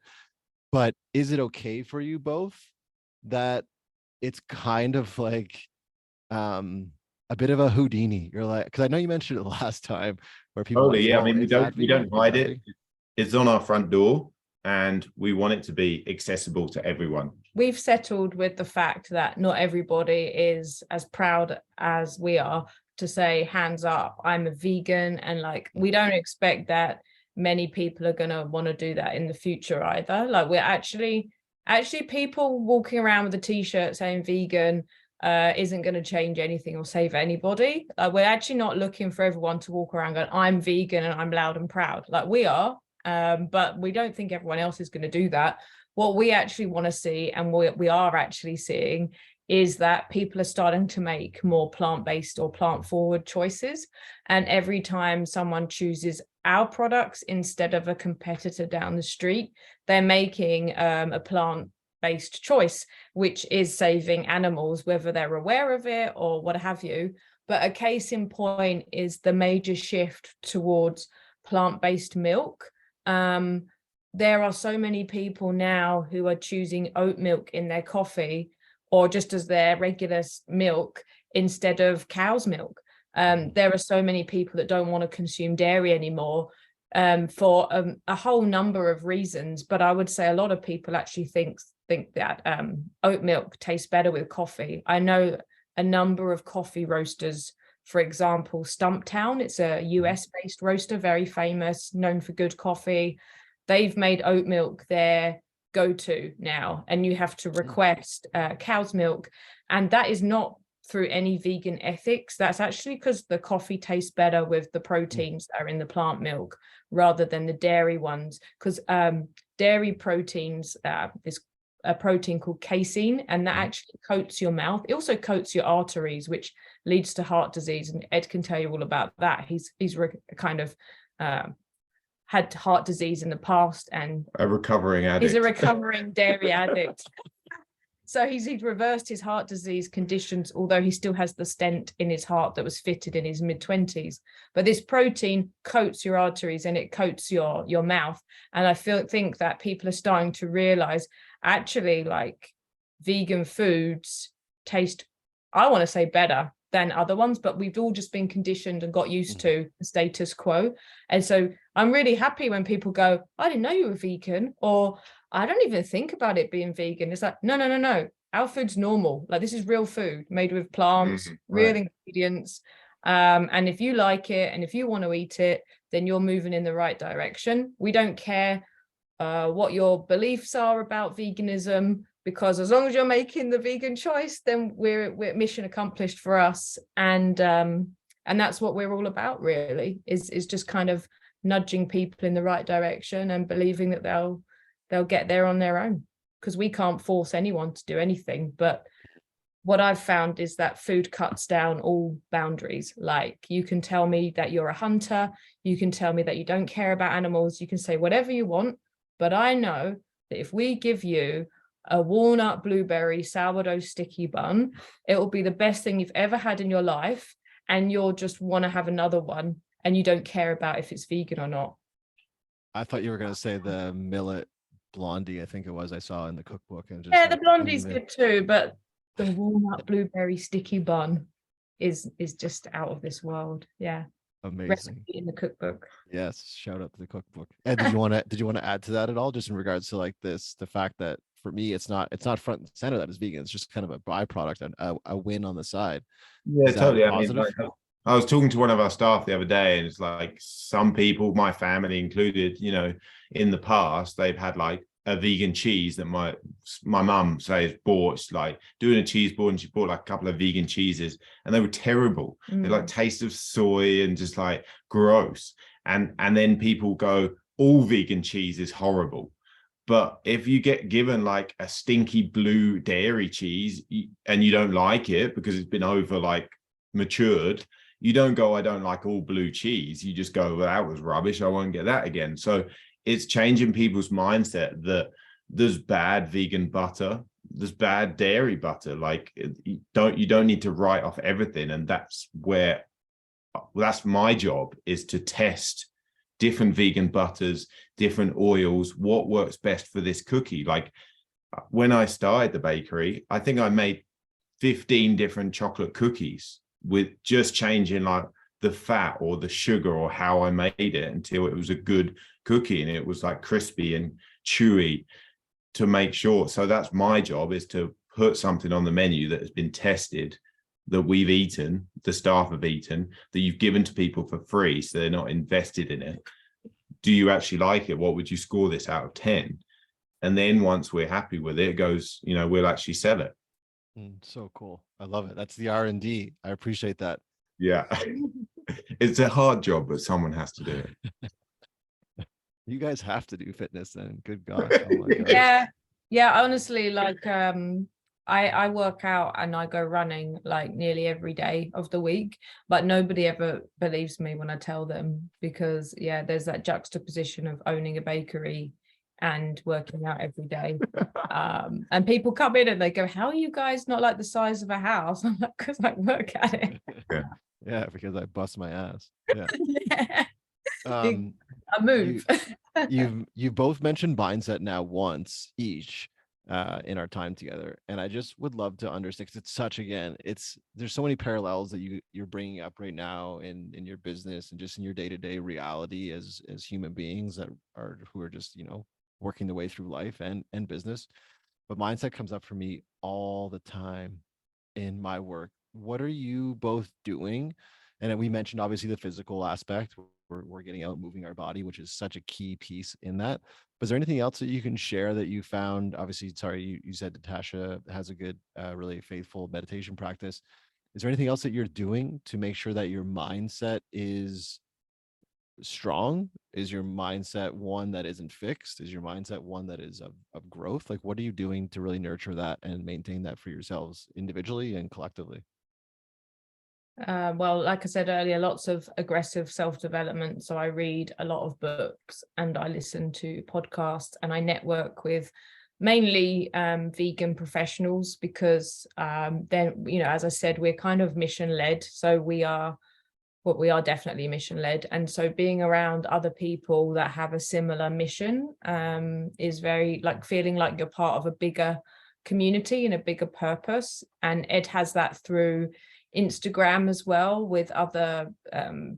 But is it okay for you both that it's kind of like a bit of a Houdini? You're like, because I know you mentioned it last time, where people I mean, we don't hide it. It's on our front door, and we want it to be accessible to everyone. We've settled with the fact that not everybody is as proud as we are to say, hands up, I'm a vegan. And like, we don't expect that many people are going to want to do that in the future either. Like, we're actually people walking around with a t-shirt saying vegan isn't going to change anything or save anybody. Like, we're actually not looking for everyone to walk around going, I'm vegan and I'm loud and proud. Like, we are. But we don't think everyone else is going to do that. What we actually want to see, and we are actually seeing, is that people are starting to make more plant-based or plant-forward choices. And every time someone chooses our products instead of a competitor down the street, they're making a plant-based choice, which is saving animals, whether they're aware of it or what have you. But a case in point is the major shift towards plant-based milk. There are so many people now who are choosing oat milk in their coffee, or just as their regular milk, instead of cow's milk. There are so many people that don't want to consume dairy anymore for a whole number of reasons. But I would say a lot of people actually think that oat milk tastes better with coffee. I know a number of coffee roasters, for example, Stumptown, it's a US-based roaster, very famous, known for good coffee. They've made oat milk their go-to now, and you have to request cow's milk. And that is not through any vegan ethics. That's actually because the coffee tastes better with the proteins that are in the plant milk rather than the dairy ones. Because dairy proteins, is a protein called casein, and that actually coats your mouth. It also coats your arteries, which leads to heart disease. And Ed can tell you all about that. He's kind of had heart disease in the past, and a recovering addict. He's a recovering dairy addict. So he's reversed his heart disease conditions, although he still has the stent in his heart that was fitted in his mid-20s. But this protein coats your arteries and it coats your mouth. And I think that people are starting to realize, actually, like, vegan foods taste, I want to say, better than other ones, but we've all just been conditioned and got used to the status quo. And so I'm really happy when people go, I didn't know you were vegan, or I don't even think about it being vegan. It's like, no. Our food's normal. Like, this is real food made with plants, real ingredients. And if you like it and if you want to eat it, then you're moving in the right direction. We don't care what your beliefs are about veganism, because as long as you're making the vegan choice, then we're mission accomplished for us. And that's what we're all about, really, is just kind of nudging people in the right direction and believing that they'll get there on their own, because we can't force anyone to do anything. But what I've found is that food cuts down all boundaries. Like, you can tell me that you're a hunter, you can tell me that you don't care about animals, you can say whatever you want, but I know that if we give you a walnut blueberry sourdough sticky bun, it will be the best thing you've ever had in your life, and you'll just want to have another one, and you don't care about if it's vegan or not. I thought you were going to say the millet blondie, I think it was, I saw in the cookbook. And just yeah, the blondie's good too, but the walnut blueberry sticky bun is just out of this world. Yeah. Amazing. Recipe in the cookbook. Yes, shout out to the cookbook. And did you want to add to that at all, just in regards to like the fact that for me it's not front and center that is vegan, it's just kind of a byproduct and a win on the side. Yeah, totally. I mean, positive? I was talking to one of our staff the other day, and it's like, some people, my family included, you know, in the past, they've had like a vegan cheese that my mum says bought, like doing a cheese board, and she bought like a couple of vegan cheeses, and they were terrible. They like taste of soy and just like gross. And then people go, all vegan cheese is horrible. But if you get given like a stinky blue dairy cheese and you don't like it because it's been over like matured, you don't go, I don't like all blue cheese. You just go, well, that was rubbish, I won't get that again. So it's changing people's mindset that there's bad vegan butter, there's bad dairy butter. Like, you don't need to write off everything. And that's my job, is to test different vegan butters, different oils, what works best for this cookie. Like, when I started the bakery, I think I made 15 different chocolate cookies with just changing like the fat or the sugar or how I made it until it was a good cookie and it was like crispy and chewy, to make sure. So that's my job, is to put something on the menu that has been tested, that we've eaten, the staff have eaten, that you've given to people for free, so they're not invested in it. Do you actually like it? What would you score this out of 10? And then once we're happy with it, it goes, you know, we'll actually sell it. So cool. I love it. That's the R&D. I appreciate that. Yeah. It's a hard job, but someone has to do it. You guys have to do fitness then. Good gosh. Oh my gosh. Yeah, honestly, like I work out and I go running like nearly every day of the week, but nobody ever believes me when I tell them, because there's that juxtaposition of owning a bakery and working out every day. And people come in and they go, how are you guys not like the size of a house? I'm like, because I work at it. Yeah, because I bust my ass. Yeah. I move. You've both mentioned mindset now once each in our time together, and I just would love to understand, because it's such, again, there's so many parallels that you're bringing up right now in your business and just in your day-to-day reality as human beings who are just, you know, working their way through life and business. But mindset comes up for me all the time in my work. What are you both doing? And we mentioned obviously the physical aspect. We're getting out, moving our body, which is such a key piece in that. But is there anything else that you can share that you found? Obviously, sorry, you said Natasha has a good, really faithful meditation practice. Is there anything else that you're doing to make sure that your mindset is strong? Is your mindset one that isn't fixed? Is your mindset one that is of growth? Like, what are you doing to really nurture that and maintain that for yourselves individually and collectively? Well, like I said earlier, lots of aggressive self-development. So I read a lot of books and I listen to podcasts and I network with mainly vegan professionals, because then, you know, as I said, we're kind of mission-led. So we are definitely mission-led. And so being around other people that have a similar mission is very, like, feeling like you're part of a bigger community and a bigger purpose. And Ed has that through Instagram as well with other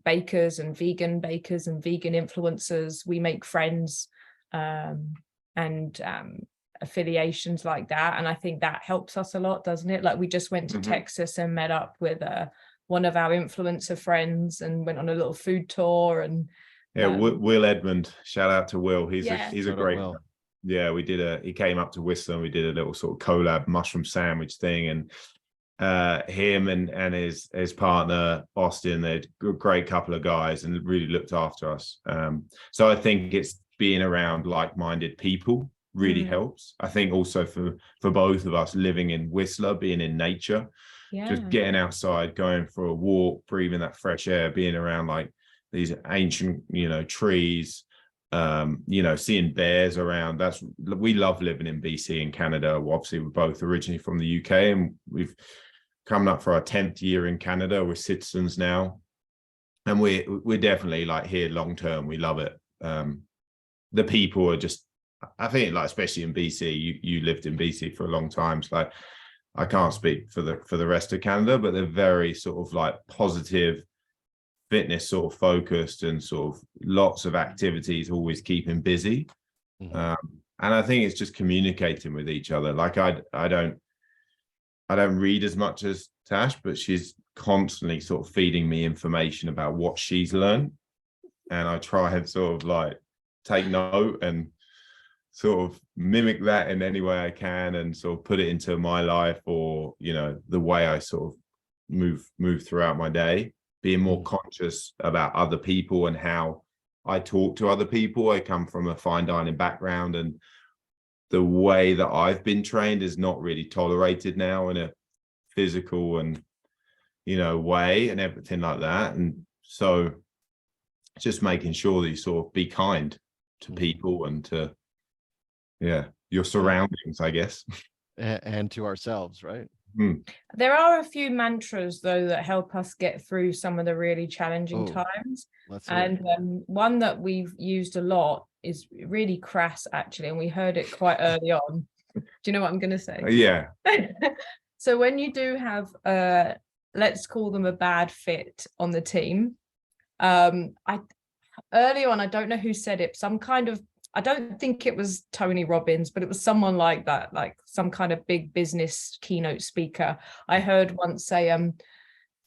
bakers and vegan influencers. We make friends and affiliations like that, and I think that helps us a lot, doesn't it? Like we just went to Texas and met up with one of our influencer friends and went on a little food tour. And Will Edmund, shout out to Will. He's a great Will. Yeah, he came up to Whistler and we did a little sort of collab mushroom sandwich thing, and him and his partner Austin, they're a great couple of guys and really looked after us. So I think it's being around like-minded people really helps. I think also for both of us, living in Whistler, being in nature, just getting outside, going for a walk, breathing that fresh air, being around like these ancient, trees, seeing bears around. We love living in BC and Canada. Obviously, we're both originally from the UK, and we've coming up for our 10th year in Canada. We're citizens now, and we're definitely like here long term. We love it. The people are just, I think, like especially in BC, you lived in BC for a long time. So like, I can't speak for the rest of Canada, but they're very sort of like positive, fitness sort of focused, and sort of lots of activities, always keeping busy. And I think it's just communicating with each other. Like I don't read as much as Tash, but she's constantly sort of feeding me information about what she's learned, and I try and sort of like take note and sort of mimic that in any way I can, and sort of put it into my life, or the way I sort of move throughout my day, being more conscious about other people and how I talk to other people. I come from a fine dining background, and the way that I've been trained is not really tolerated now in a physical and way and everything like that. And so just making sure that you sort of be kind to people and to your surroundings, I guess, and to ourselves, right? There are a few mantras though that help us get through some of the really challenging times. And one that we've used a lot is really crass actually, and we heard it quite early on. Do you know what I'm going to say? Yeah. So when you do have let's call them a bad fit on the team, early on, I don't know who said it, some kind of, I don't think it was Tony Robbins, but it was someone like that, like some kind of big business keynote speaker. I heard once say,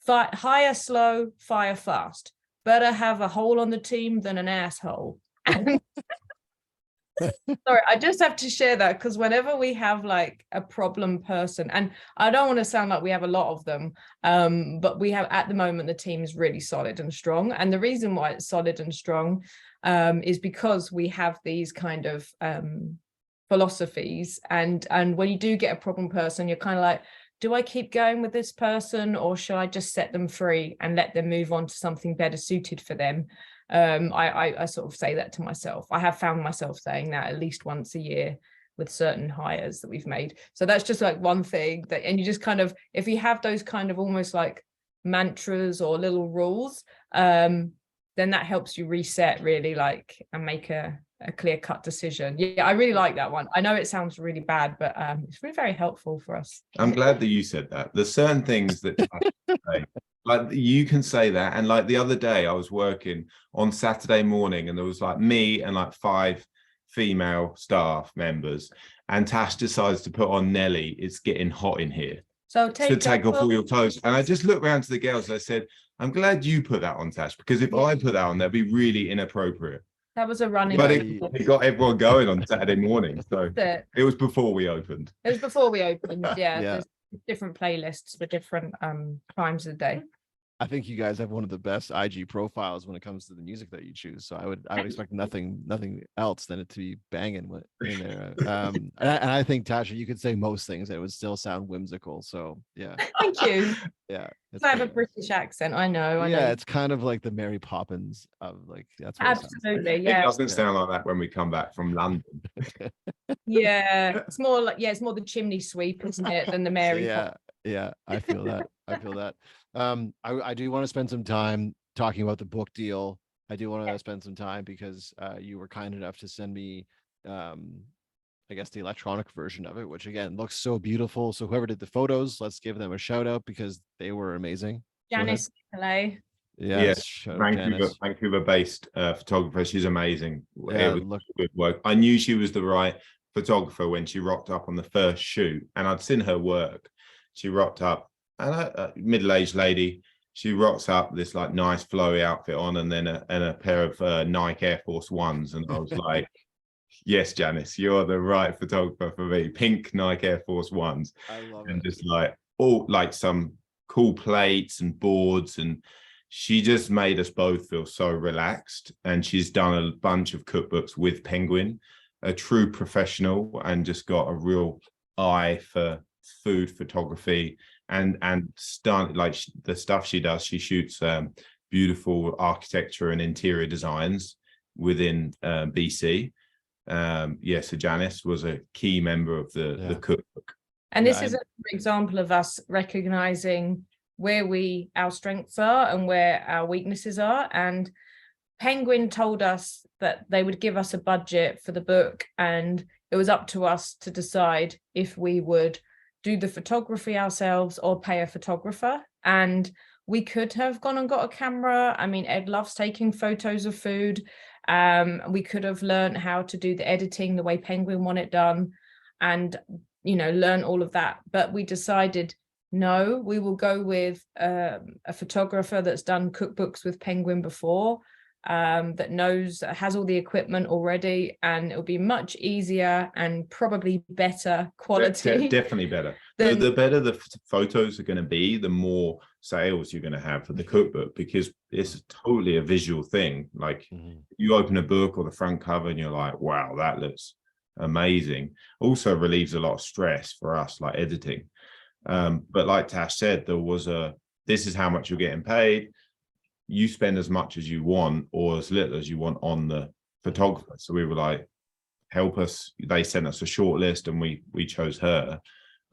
hire slow, fire fast. Better have a hole on the team than an asshole. Sorry, I just have to share that because whenever we have like a problem person, and I don't want to sound like we have a lot of them, but we have at the moment, the team is really solid and strong. And the reason why it's solid and strong is because we have these kind of philosophies. And when you do get a problem person, you're kind of like, do I keep going with this person, or should I just set them free and let them move on to something better suited for them? I sort of say that to myself. I have found myself saying that at least once a year with certain hires that we've made. So that's just like one thing that, and you just kind of, if you have those kind of almost like mantras or little rules, then that helps you reset really, like, and make a clear-cut decision. Yeah, I really like that one. I know it sounds really bad, but it's really very helpful for us. I'm glad that you said that. There's certain things that say, like you can say that. And like the other day I was working on Saturday morning, and there was like me and like 5 female staff members, and Tash decides to put on Nelly, "It's getting hot in here, so take off all your clothes." And I just looked around to the girls and I said, I'm glad you put that on, Tash, because if I put that on, that'd be really inappropriate. That was a running. But it got everyone going on Saturday morning. So it was before we opened. It was before we opened. Yeah. There's different playlists for different times of the day. I think you guys have one of the best IG profiles when it comes to the music that you choose. So I would expect nothing else than it to be banging in there. And I think, Tasha, you could say most things that it would still sound whimsical. So yeah. Thank you. Yeah. I have a British accent. I know. It's kind of like the Mary Poppins of like, that's what absolutely. It doesn't sound like that when we come back from London. It's more like it's more the chimney sweep, isn't it, than the Mary Poppins. Yeah, I feel that. I do want to spend some time talking about the book deal. I do want to spend some time because you were kind enough to send me I guess the electronic version of it, which again looks so beautiful. So whoever did the photos, let's give them a shout out because they were amazing. Go ahead. Janice Nicolay. Yes, Yes, shout out Vancouver, Janice. Vancouver-based photographer. She's amazing. Yeah, It was look, good work. I knew she was the right photographer when she rocked up on the first shoot, and I'd seen her work. She rocked up, and a middle-aged lady. She rocks up this like nice flowy outfit on, and then a pair of Nike Air Force Ones, and I was like, "Yes, Janice, you're the right photographer for me." Pink Nike Air Force Ones, I love and it. just like all like some cool plates and boards, and she just made us both feel so relaxed. And she's done a bunch of cookbooks with Penguin, a true professional, and just got a real eye for food photography and stunt like the stuff she does. She shoots beautiful architecture and interior designs within BC. So Janice was a key member of the cookbook. And Yeah, this is an example of us recognizing where our strengths are and where our weaknesses are. And Penguin told us that they would give us a budget for the book, and it was up to us to decide if we would do the photography ourselves or pay a photographer. And we could have gone and got a camera. I mean, Ed loves taking photos of food. We could have learned how to do the editing the way Penguin want it done, and learn all of that. But we decided, no, we will go with a photographer that's done cookbooks with Penguin before, that has all the equipment already, and it'll be much easier and probably better quality. Definitely better. The better the photos are going to be, the more sales you're going to have for the cookbook, because it's totally a visual thing. Like you open a book or the front cover and you're like, wow, that looks amazing. Also relieves a lot of stress for us, like editing. But like Tash said, this is how much you're getting paid. You spend as much as you want or as little as you want on the photographer. So we were like, help us. They sent us a short list and we chose her.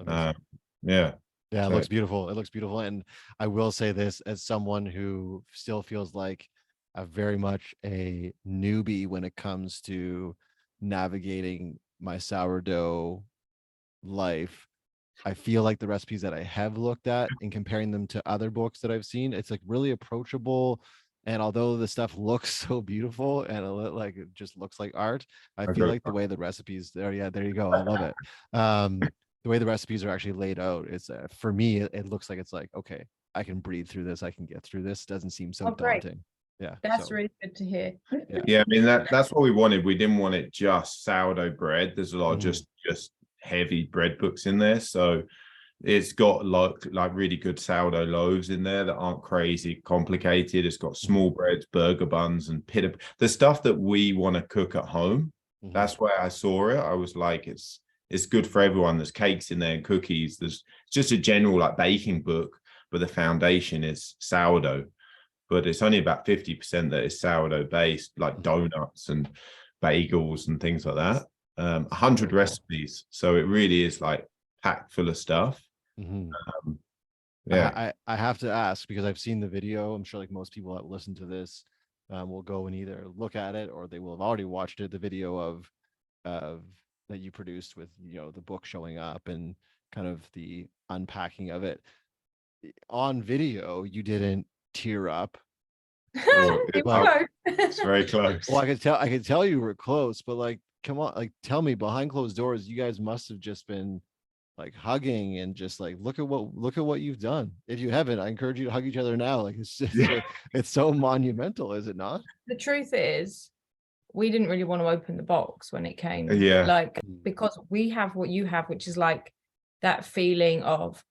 Yeah, it looks beautiful. It looks beautiful. And I will say this as someone who still feels like very much a newbie when it comes to navigating my sourdough life. I feel like the recipes that I have looked at and comparing them to other books that I've seen, it's like really approachable. And although the stuff looks so beautiful and it just looks like art, I feel like the way the recipes there you go. I love it. The way the recipes are actually laid out, it's for me, it looks like it's like, okay, I can breathe through this. I can get through this. Doesn't seem so daunting. Yeah, that's really good to hear. I mean, that's what we wanted. We didn't want it just sourdough bread. There's a lot of just heavy bread books in there, so it's got like really good sourdough loaves in there that aren't crazy complicated. It's got small breads, burger buns, and the stuff that we want to cook at home. That's where I saw it. I was like, it's good for everyone. There's cakes in there and cookies. There's just a general like baking book, but the foundation is sourdough. But it's only about 50% that is sourdough based, like donuts and bagels and things like that. 100 recipes, so it really is like packed full of stuff. I have to ask, because I've seen the video. I'm sure like most people that listen to this will go and either look at it or they will have already watched it, the video of that you produced with the book showing up and kind of the unpacking of it. On video you didn't tear up. It's very close. Well, I could tell you were close, but like, come on, like tell me, behind closed doors you guys must have just been like hugging and just like, look at what you've done. If you haven't, I encourage you to hug each other now. Like it's just it's so monumental, is it not? The truth is, we didn't really want to open the box when it came, because we have what you have, which is like that feeling of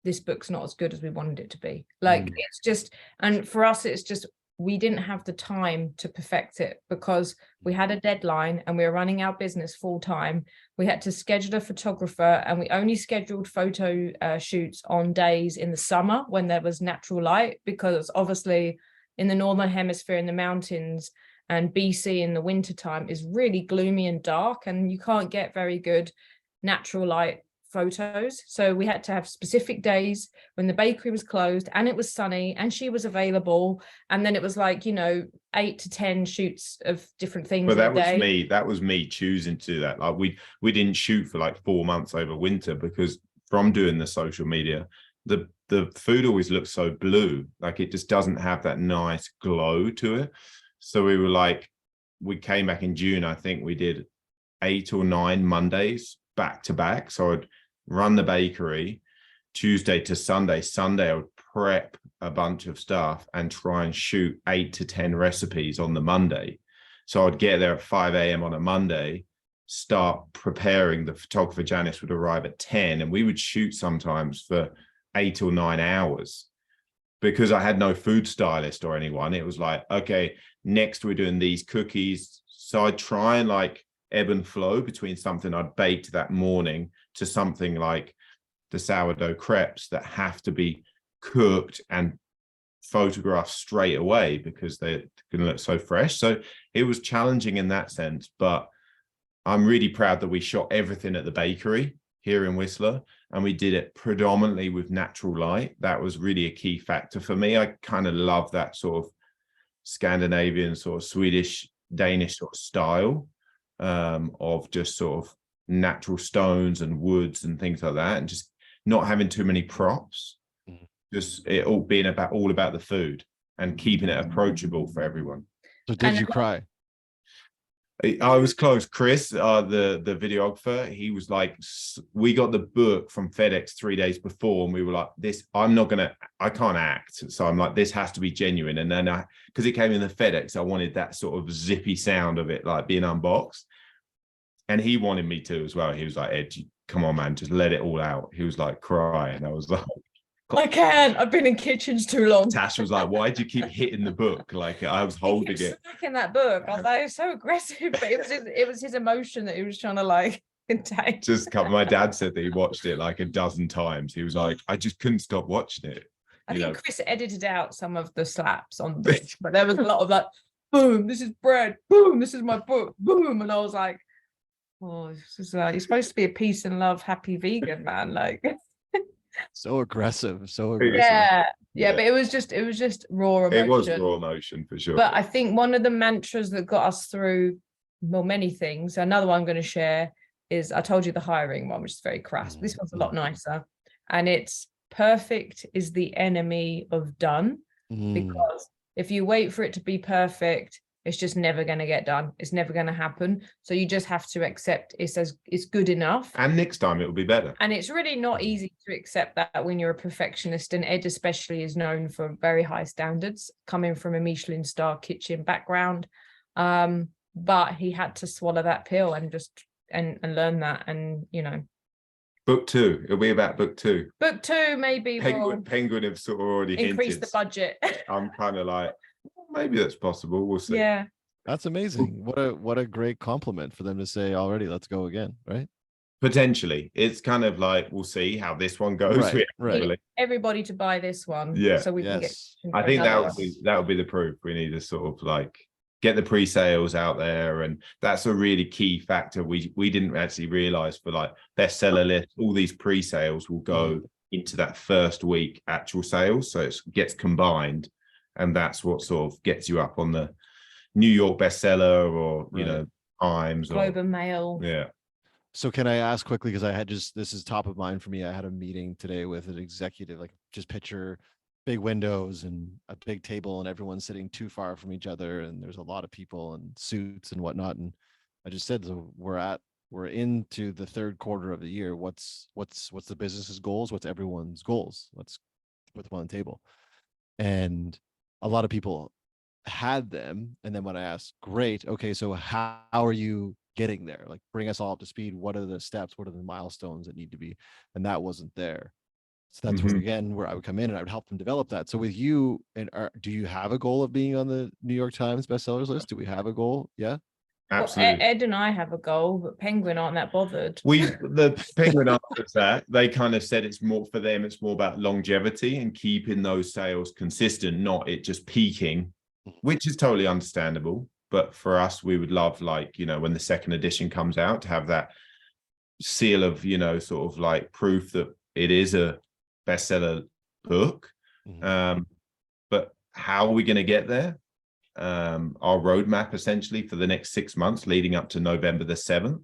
this book's not as good as we wanted it to be. Like it's just, and for us it's just, we didn't have the time to perfect it because we had a deadline and we were running our business full time. We had to schedule a photographer, and we only scheduled photo shoots on days in the summer when there was natural light, because obviously in the Northern Hemisphere, in the mountains and BC in the wintertime is really gloomy and dark, and you can't get very good natural light photos. So we had to have specific days when the bakery was closed and it was sunny and she was available. And then it was like, 8 to 10 shoots of different things. But that was me choosing to do that. Like we didn't shoot for like 4 months over winter, because from doing the social media, the food always looks so blue. Like it just doesn't have that nice glow to it. So we came back in June. I think we did 8 or 9 Mondays back to back. So I'd run the bakery Tuesday to Sunday. Sunday I would prep a bunch of stuff and try and shoot 8 to 10 recipes on the Monday. So I'd get there at 5 a.m. on a Monday, start preparing. The photographer Janice would arrive at 10, and we would shoot sometimes for 8 or 9 hours. Because I had no food stylist or anyone, it was like, okay, next we're doing these cookies. So I'd try and like ebb and flow between something I'd baked that morning to something like the sourdough crepes that have to be cooked and photographed straight away because they're going to look so fresh. So it was challenging in that sense, but I'm really proud that we shot everything at the bakery here in Whistler, and we did it predominantly with natural light. That was really a key factor for me. I kind of love that sort of Scandinavian, sort of Swedish, Danish sort of style of just sort of natural stones and woods and things like that, and just not having too many props. Just it all being all about the food and keeping it approachable for everyone. So did you cry? I was close. Chris, the videographer, he was like, we got the book from FedEx 3 days before, and we were like, I can't act. So I'm like, this has to be genuine. And then because it came in the FedEx, I wanted that sort of zippy sound of it, like being unboxed. And he wanted me to as well. He was like, Ed, come on, man, just let it all out. He was like crying. I was like, I can't. I've been in kitchens too long. Tash was like, why do you keep hitting the book? Like I was holding it. In that book, I was like, it's so aggressive, but it was his emotion that he was trying to like contain. My dad said that he watched it like a dozen times. He was like, I just couldn't stop watching it. I think Chris edited out some of the slaps on the book, but there was a lot of like, boom, this is bread, boom, this is my book, boom, and I was like, oh, this is you're supposed to be a peace and love, happy vegan, man, like. So aggressive. Yeah, but it was just raw emotion. It was raw emotion for sure. But I think one of the mantras that got us through, well, many things, another one I'm going to share is, I told you the hiring one, which is very crass. This one's a lot nicer, and it's perfect is the enemy of done. Because if you wait for it to be perfect, it's just never going to get done. It's never going to happen. So you just have to accept it's good enough. And next time it will be better. And it's really not easy to accept that when you're a perfectionist. And Ed especially is known for very high standards, coming from a Michelin star kitchen background. But he had to swallow that pill and just and learn that. And Book 2. It'll be about book 2. Book 2, maybe. Penguin have sort of already increased hinted. the budget. I'm kind of like, maybe that's possible. We'll see. Yeah. That's amazing. What a great compliment for them to say already, let's go again, right? Potentially. It's kind of like, we'll see how this one goes. Right. Everybody to buy this one. Yeah. So we can get. I think that would be the proof. We need to sort of like get the pre-sales out there, and that's a really key factor. We didn't actually realize for like bestseller list, all these pre-sales will go into that first week actual sales, so it gets combined, and that's what sort of gets you up on the New York bestseller or Times Globe and Mail. Yeah. So can I ask quickly, because this is top of mind for me. I had a meeting today with an executive, like just picture big windows and a big table and everyone's sitting too far from each other. And there's a lot of people in suits and whatnot. And I just said, so we're into the third quarter of the year. What's the business's goals? What's everyone's goals? Let's put them on the table. And a lot of people had them. And then when I asked, great, okay, so how are you getting there? Like, bring us all up to speed. What are the steps? What are the milestones that need to be? And that wasn't there. So that's where I would come in and I would help them develop that. So with you, do you have a goal of being on the New York Times bestsellers list? Do we have a goal? Yeah. Absolutely. Well, Ed and I have a goal, but Penguin aren't that bothered. The Penguin answers that. They kind of said it's more for them. It's more about longevity and keeping those sales consistent, not it just peaking, which is totally understandable. But for us, we would love, like, when the second edition comes out, to have that seal of, sort of like proof that it is a bestseller book. But how are we going to get there? Our roadmap essentially for the next 6 months leading up to November the 7th.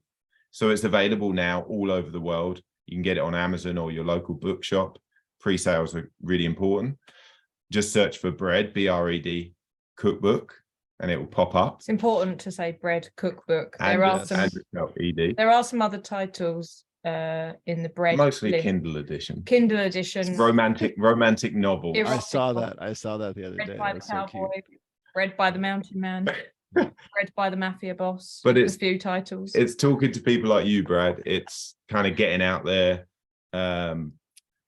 So it's available now all over the world. You can get it on Amazon or your local bookshop. Pre-sales are really important. Just search for BReD, BReD cookbook, and it will pop up. It's important to say BReD cookbook. And, There are some other titles in the BReD mostly list. Kindle edition. Kindle edition. Romantic novel. I saw that the other BReD day. by That the was so cowboy, cute. BReD by the mountain man, BReD by the mafia boss. But a few titles. It's talking to people like you, Brad. It's kind of getting out there.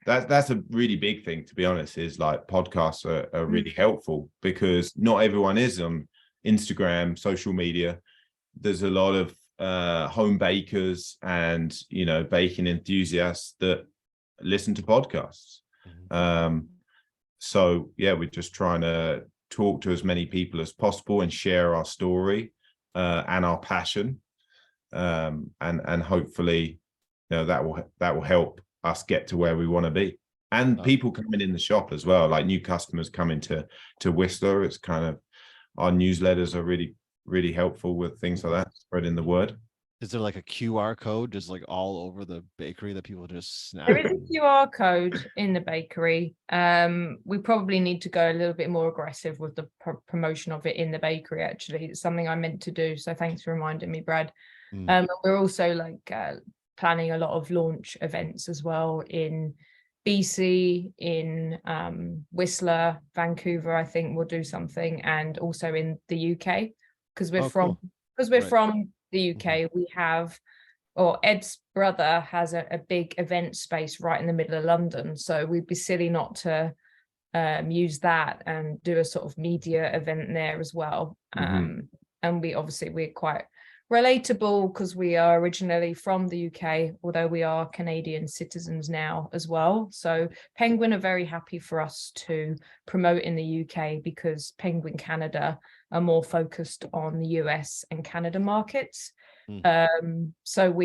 That's a really big thing, to be honest, is like podcasts are really helpful because not everyone is on Instagram, social media. There's a lot of home bakers and baking enthusiasts that listen to podcasts. So yeah, we're just trying to talk to as many people as possible and share our story and our passion, and hopefully that will help us get to where we want to be. And people coming in the shop as well, like new customers coming to Whistler. It's kind of, our newsletters are really helpful with things like that, spreading the word. Is there like a QR code just like all over the bakery that people just snap? There is a QR code in the bakery. We probably need to go a little bit more aggressive with the promotion of it in the bakery. Actually, it's something I meant to do. So thanks for reminding me, Brad. We're also like planning a lot of launch events as well in BC, in Whistler, Vancouver. I think we'll do something, and also in the UK because we're from the UK. We have, or Ed's brother has a big event space right in the middle of London, so we'd be silly not to use that and do a sort of media event there as well. And we're quite relatable because we are originally from the UK, although we are Canadian citizens now as well. So Penguin are very happy for us to promote in the UK because Penguin Canada are more focused on the US and Canada markets. So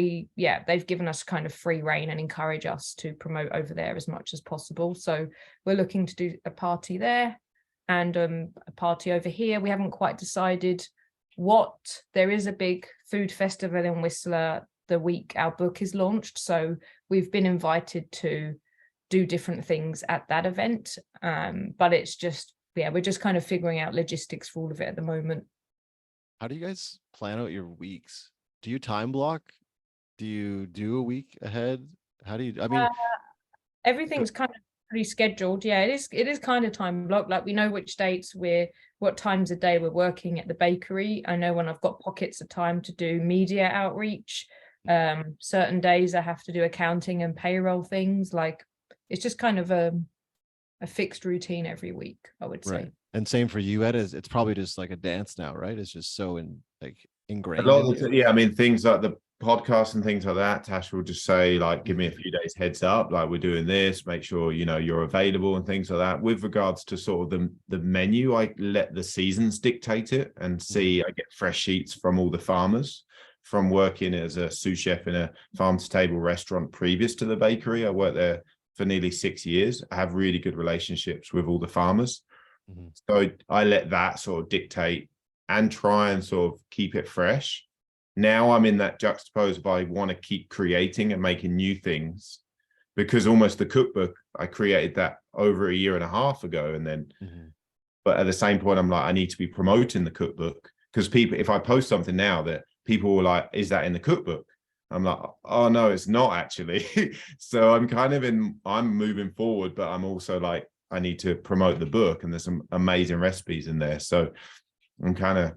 they've given us kind of free rein and encourage us to promote over there as much as possible. So we're looking to do a party there and a party over here. We haven't quite decided what. There is a big food festival in Whistler the week our book is launched, so we've been invited to do different things at that event, but it's just we're just kind of figuring out logistics for all of it at the moment. How do you guys plan out your weeks? Do you time block? Do you do a week ahead? How do you, I mean, everything's kind of pretty scheduled. Yeah, it is kind of time blocked. Like we know which dates what times a day we're working at the bakery. I know when I've got pockets of time to do media outreach. Certain days I have to do accounting and payroll things. Like it's just kind of a fixed routine every week, I would say. Right. And same for you, Ed. It's probably just like a dance now, right? It's just so ingrained. A lot of I mean, things like the podcast and things like that, Tash will just say, like, give me a few days heads up, like we're doing this, make sure you're available and things like that. With regards to sort of the menu, I let the seasons dictate it and see. I get fresh sheets from all the farmers. From working as a sous chef in a farm to table restaurant previous to the bakery, I worked there for nearly 6 years. I have really good relationships with all the farmers. So I let that sort of dictate and try and sort of keep it fresh. Now I'm in that juxtapose of I want to keep creating and making new things, because almost the cookbook, I created that over a year and a half ago. And then, but at the same point, I'm like, I need to be promoting the cookbook, because people, if I post something now that people were like, is that in the cookbook? I'm like, oh no, it's not actually. So I'm moving forward, but I'm also like, I need to promote the book, and there's some amazing recipes in there. So I'm kind of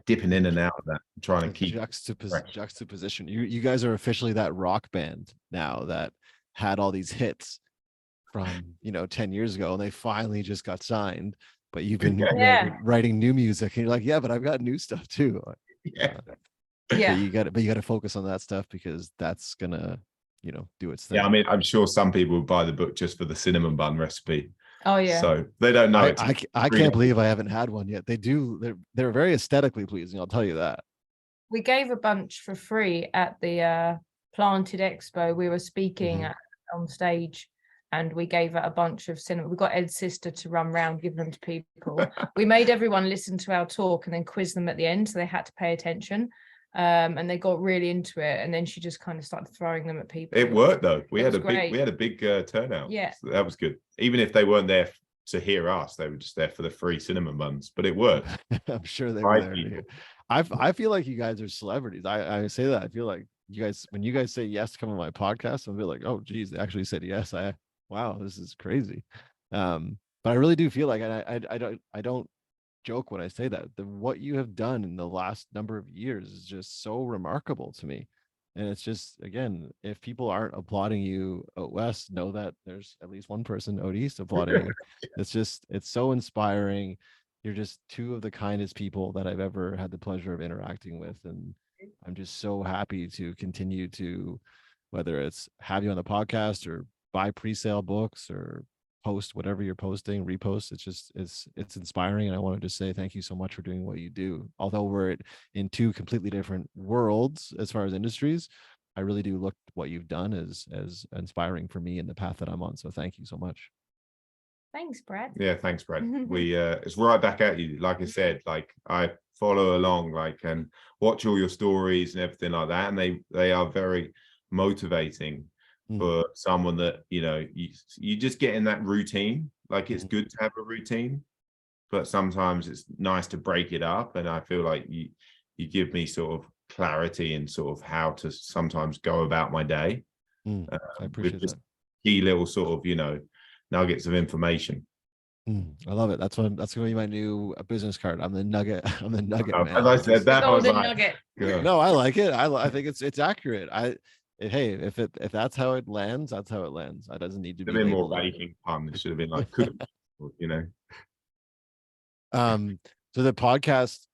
dipping in and out of that, trying to keep juxtaposition. You guys are officially that rock band now that had all these hits from 10 years ago, and they finally just got signed. But you've been writing new music, and you're like, yeah, but I've got new stuff too. But you got to focus on that stuff, because that's gonna do its thing. Yeah, I mean, I'm sure some people would buy the book just for the cinnamon bun recipe. Oh yeah. So they don't know. I can't believe I haven't had one yet. They do. They're very aesthetically pleasing, I'll tell you that. We gave a bunch for free at the planted expo, we were speaking on stage, and we gave out a bunch of cinema. We got Ed's sister to run round, give them to people. We made everyone listen to our talk and then quiz them at the end, so they had to pay attention. And they got really into it, and then she just kind of started throwing them at people. It worked though. We had a big turnout. Yeah, so that was good. Even if they weren't there to hear us, they were just there for the free cinnamon buns. But it worked. I'm sure they were there to hear. I feel like you guys are celebrities. I say that. I feel like you guys, when you guys say yes to come on my podcast, I'll be like, oh geez, they actually said yes. Wow, this is crazy. But I really do feel like, and I don't joke when I say that, what you have done in the last number of years is just so remarkable to me. And it's just, again, if people aren't applauding you out west, know that there's at least one person out east applauding you. It's so inspiring. You're just two of the kindest people that I've ever had the pleasure of interacting with, and I'm just so happy to continue to, whether it's have you on the podcast or buy pre-sale books or post whatever you're posting, repost. It's inspiring, and I wanted to say thank you so much for doing what you do. Although we're in two completely different worlds as far as industries, I really do look at what you've done as inspiring for me in the path that I'm on. So thank you so much. Thanks, Brad. Yeah, thanks, Brad. We it's right back at you. Like I said, like I follow along, like, and watch all your stories and everything like that, and they are very motivating for someone that, you know, you just get in that routine. Like, it's good to have a routine, but sometimes it's nice to break it up. And I feel like you give me sort of clarity and sort of how to sometimes go about my day. I appreciate that. Key little sort of, you know, nuggets of information. I love it. That's going to be my new business card. I'm the nugget. I'm the nugget man. As I said, that I was like, nugget. No, I like it. I think it's accurate. Hey, if that's how it lands, that's how it lands. That doesn't need to be more baking pun. It should have been like, you know. So the podcast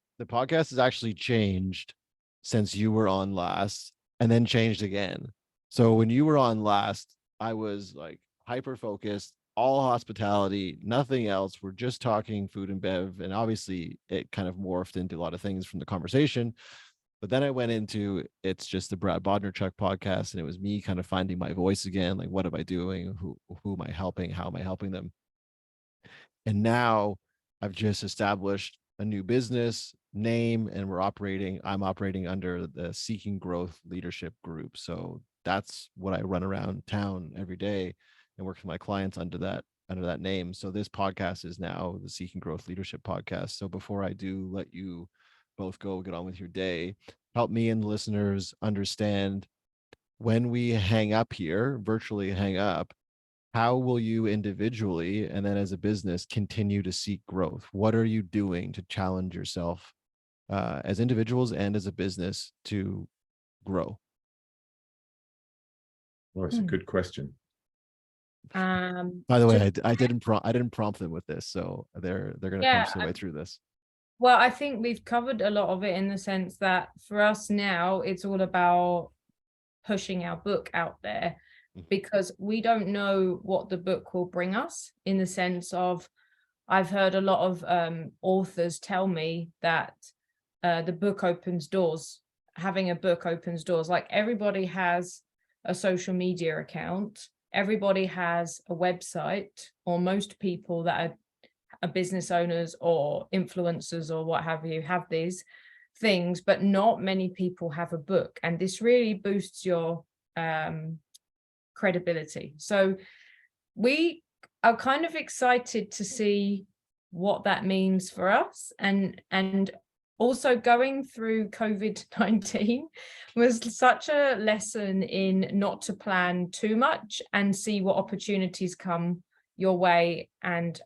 has actually changed since you were on last, and then changed again. So when you were on last, I was like hyper focused, all hospitality, nothing else. We're just talking food and bev, and obviously it kind of morphed into a lot of things from the conversation. But then I went into, it's just the Brad Bodnerchuk podcast, and it was me kind of finding my voice again. Like, what am I doing? Who am I helping? How am I helping them? And now I've just established a new business name, and I'm operating under the Seeking Growth Leadership Group. So that's what I run around town every day and work with my clients under that name. So this podcast is now the Seeking Growth Leadership Podcast. So before I do let you both go get on with your day, help me and the listeners understand, when we hang up here, virtually hang up, how will you individually and then as a business continue to seek growth? What are you doing to challenge yourself as individuals and as a business to grow? Well, it's a good question. By the way, I didn't prompt them with this, so they're going to punch their way through this. Well, I think we've covered a lot of it, in the sense that for us now, it's all about pushing our book out there, because we don't know what the book will bring us, in the sense of, I've heard a lot of authors tell me that the book opens doors. Having a book opens doors. Like, everybody has a social media account. Everybody has a website, or most people that are business owners or influencers or what have you have these things, but not many people have a book, and this really boosts your credibility. So we are kind of excited to see what that means for us, and also going through COVID-19 was such a lesson in not to plan too much and see what opportunities come your way and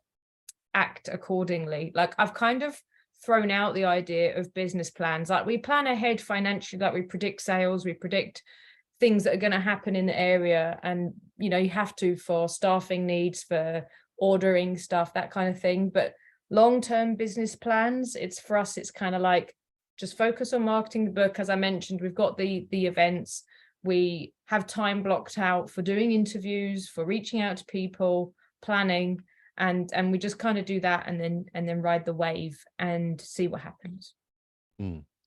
act accordingly. Like, I've kind of thrown out the idea of business plans. Like, we plan ahead financially, like we predict sales, we predict things that are going to happen in the area, and you know, you have to for staffing needs, for ordering stuff, that kind of thing. But long-term business plans, it's for us, it's kind of like, just focus on marketing the book. As I mentioned, we've got the events, we have time blocked out for doing interviews, for reaching out to people, planning, and we just kind of do that, and then ride the wave and see what happens.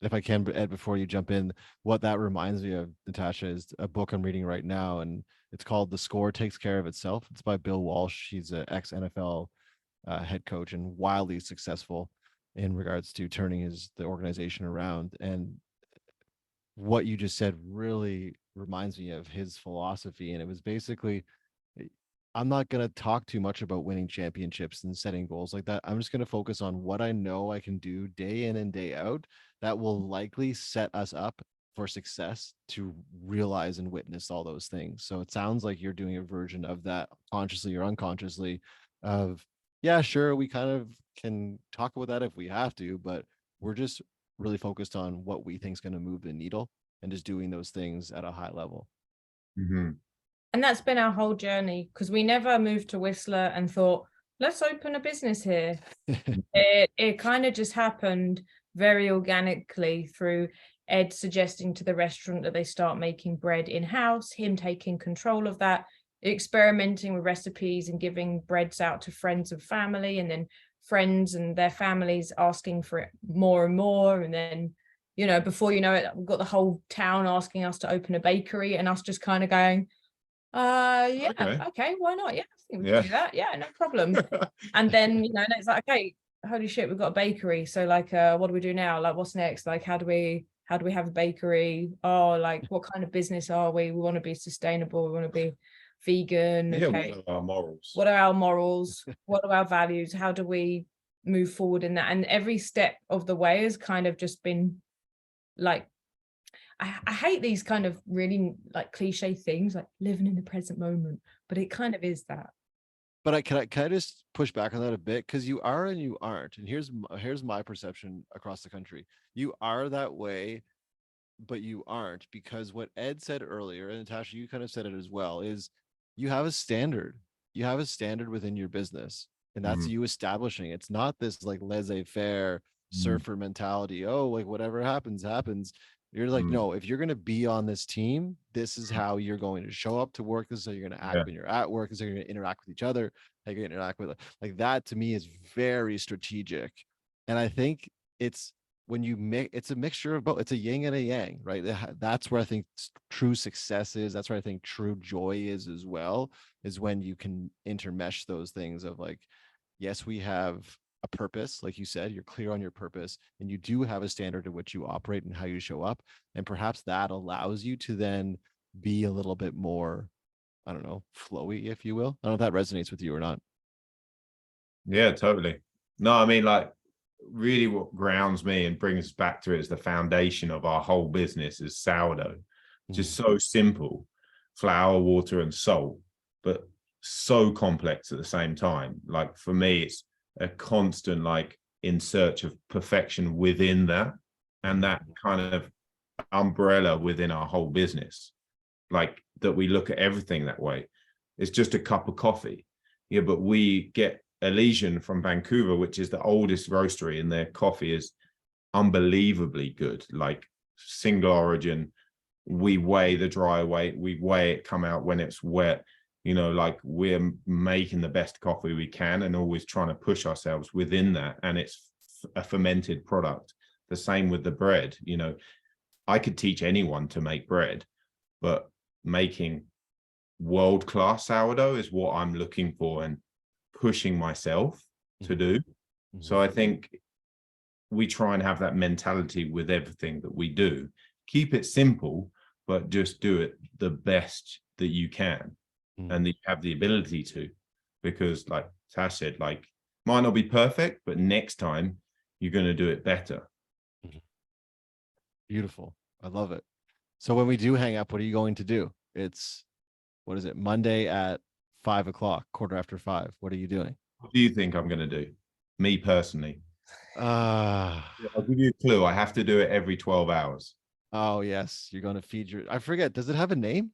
if I can, Ed, before you jump in, what that reminds me of, Natasha, is a book I'm reading right now, and it's called The Score Takes Care of Itself. It's by Bill Walsh. He's an ex-NFL head coach and wildly successful in regards to turning the organization around. And what you just said really reminds me of his philosophy. And it was basically, I'm not going to talk too much about winning championships and setting goals like that. I'm just going to focus on what I know I can do day in and day out that will likely set us up for success to realize and witness all those things. So it sounds like you're doing a version of that, consciously or unconsciously, of, yeah, sure, we kind of can talk about that if we have to, but we're just really focused on what we think is going to move the needle and just doing those things at a high level. Mm-hmm. And that's been our whole journey, because we never moved to Whistler and thought, let's open a business here. It kind of just happened very organically through Ed suggesting to the restaurant that they start making bread in-house, him taking control of that, experimenting with recipes and giving breads out to friends and family, and then friends and their families asking for it more and more. And then, you know, before you know it, we've got the whole town asking us to open a bakery, and us just kind of going, yeah, okay, why not? Yeah, I think we can do that. Yeah, no problem. And then, you know, it's like, okay, holy shit, we've got a bakery. So like, what do we do now? Like, what's next? Like, how do we have a bakery? Oh, like, what kind of business are we? We want to be sustainable. We want to be vegan. Yeah, Okay. what are our morals? What are our morals? What are our values? How do we move forward in that? And every step of the way has kind of just been like, I hate these kind of really like cliche things, like living in the present moment, but it kind of is that. But can I just push back on that a bit? Because you are and you aren't. And here's my perception across the country. You are that way, but you aren't, because what Ed said earlier, and Natasha, you kind of said it as well, is you have a standard. You have a standard within your business, and that's you establishing. It's not this like laissez-faire surfer mentality. Oh, like whatever happens, happens. You're like, no, if you're going to be on this team, this is how you're going to show up to work. This is how you're going to act when you're at work. This is how you're going to interact with each other. How you're going to interact with, like that to me is very strategic. And I think it's when you make, it's a mixture of both. It's a yin and a yang, right? That's where I think true success is. That's where I think true joy is as well, is when you can intermesh those things of like, yes, we have a purpose, like you said, you're clear on your purpose, and you do have a standard in which you operate and how you show up. And perhaps that allows you to then be a little bit more, I don't know, flowy, if you will. I don't know if that resonates with you or not. Yeah, totally. No, I mean, like, really what grounds me and brings us back to it is the foundation of our whole business is sourdough. Just so simple: flour, water, and salt, but so complex at the same time. Like for me, it's a constant, like, in search of perfection within that, and that kind of umbrella within our whole business, like that we look at everything that way. It's just a cup of coffee. Yeah, but we get Elysian from Vancouver, which is the oldest roastery, and their coffee is unbelievably good, like single origin. We weigh the dry weight, we weigh it come out when it's wet. You know, like, we're making the best coffee we can and always trying to push ourselves within that. And it's a fermented product. The same with the bread. You know, I could teach anyone to make bread, but making world-class sourdough is what I'm looking for and pushing myself to do. So I think we try and have that mentality with everything that we do. Keep it simple, but just do it the best that you can. And that you have the ability to, because like Tash said, like, might not be perfect, but next time you're going to do it better. Beautiful. I love it. So when we do hang up, what are you going to do? It's, what is it, Monday at 5 o'clock, 5:15. What are you doing? What do you think I'm going to do? Me personally. I'll give you a clue. I have to do it every 12 hours. Oh yes, you're going to feed your, I forget, does it have a name?